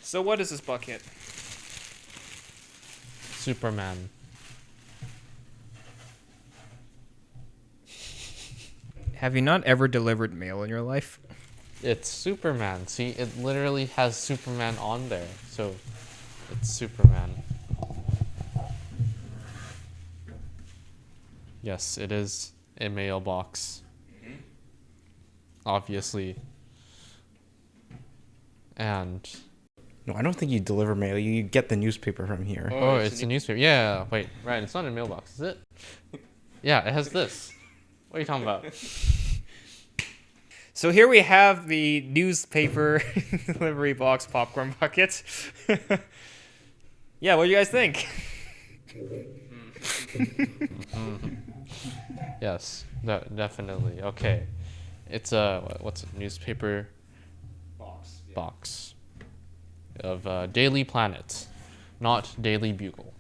So what is this bucket? Superman. Have you not ever delivered mail in your life? It's Superman. See, it literally has Superman on there. So, it's Superman. Yes, it is a mailbox. Obviously. And... No, I don't think you deliver mail. You get the newspaper from here. Oh, it's a newspaper. Yeah, wait. Right, it's not a mailbox, is it? Yeah, it has this. What are you talking about? So here we have the newspaper delivery box popcorn bucket. Yeah, what do you guys think? Yes, definitely. Okay, it's a what's a newspaper box of Daily Planet, not Daily Bugle.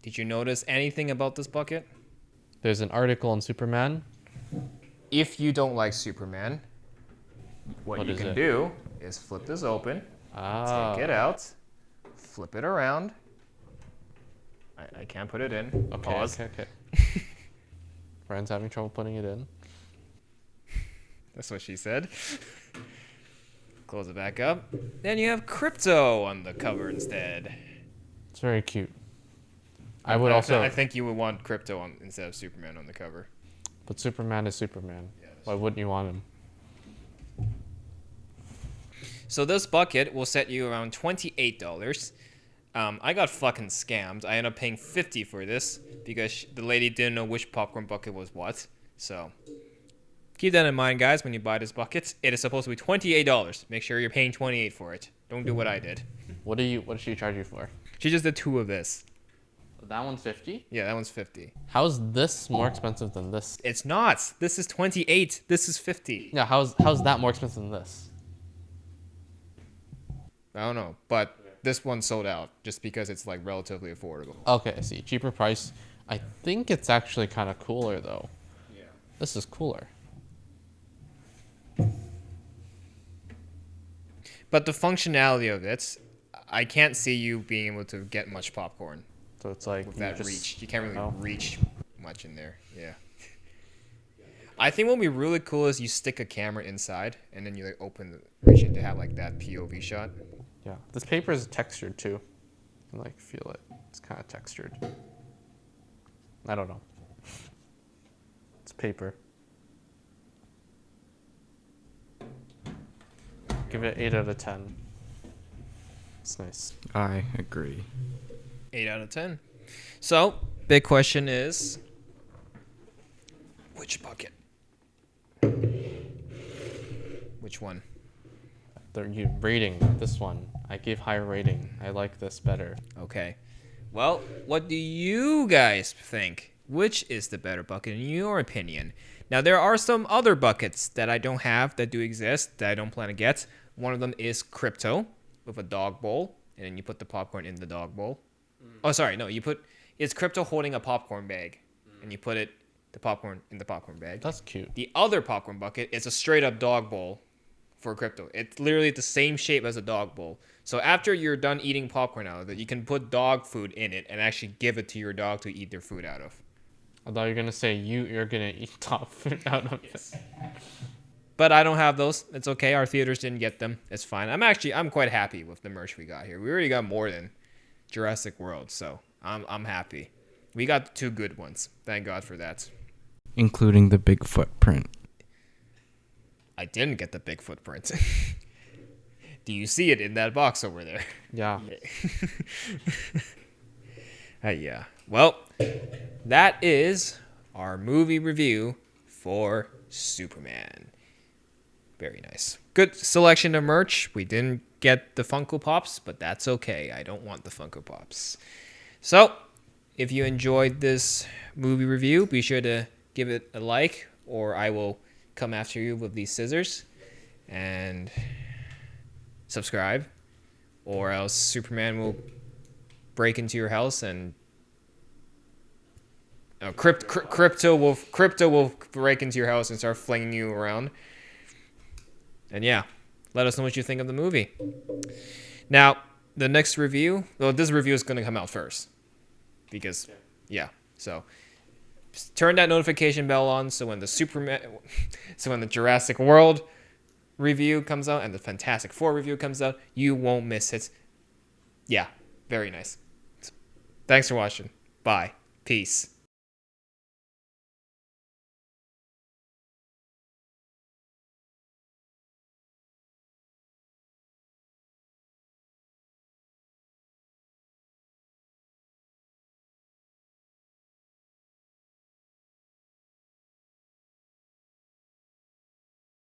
Did you notice anything about this bucket? There's an article on Superman. If you don't like Superman, what you is can it? do is flip this open, Ah, take it out, flip it around. I can't put it in. okay, Pause. okay. Ryan's having trouble putting it in. That's what she said. Close it back up. Then you have crypto on the cover instead. It's very cute. I would also, I think you would want crypto on instead of Superman on the cover. but Superman is Superman. Why wouldn't you want him? So this bucket will set you around $28. I got fucking scammed. I ended up paying $50 for this because the lady didn't know which popcorn bucket was what. So keep that in mind, guys, when you buy this bucket. It is supposed to be $28. Make sure you're paying $28 for it. Don't do what I did. What did she charge you for? She just did 2 of this. That one's 50. Yeah, that one's $50. How's this more expensive than this? It's not. This is $28. This is $50. Yeah, how's that more expensive than this? I don't know, but this one sold out just because it's like relatively affordable. Okay, I see. Cheaper price. I think it's actually kind of cooler though. Yeah. This is cooler. But the functionality of it, I can't see you being able to get much popcorn So it's like with you that just- reach. You can't really Oh. reach much in there. Yeah. I think what would be really cool is you stick a camera inside and then you like open the reach it to have like that POV shot. Yeah, this paper is textured too. You can like feel it. It's kind of textured. I don't know. It's paper. Give it 8 out of 10. It's nice. I agree. 8 out of 10. So, big question is, which bucket? Which one? You rating this one. I gave higher rating. I like this better. Okay. Well, what do you guys think? Which is the better bucket in your opinion? Now, there are some other buckets that I don't have that do exist that I don't plan to get. One of them is crypto with a dog bowl, and then you put the popcorn in the dog bowl. Oh, sorry, no, it's crypto holding a popcorn bag, and you put the popcorn in the popcorn bag. That's cute. The other popcorn bucket is a straight up dog bowl for crypto. It's literally the same shape as a dog bowl. So after you're done eating popcorn out of it, you can put dog food in it and actually give it to your dog to eat their food out of. I thought you were gonna say you're gonna eat top food out of it. But I don't have those. It's okay. Our theaters didn't get them. It's fine. I'm quite happy with the merch we got here. We already got more than Jurassic World, so I'm happy. We got 2 good ones. Thank God for that. Including the big footprint. I didn't get the big footprint. Do you see it in that box over there? Yeah. Yeah. Well, that is our movie review for Superman. Very nice. Good selection of merch. We didn't get the Funko Pops, but that's okay. I don't want the Funko Pops. So, if you enjoyed this movie review, be sure to give it a like, or I will come after you with these scissors. And subscribe, or else Superman will break into your house and crypto will break into your house and start flinging you around. And yeah, let us know what you think of the movie. Now, the next review, well, this review is going to come out first because so turn that notification bell on so when the Jurassic World review comes out and the Fantastic Four review comes out, you won't miss it. Yeah, very nice. Thanks for watching. Bye. Peace.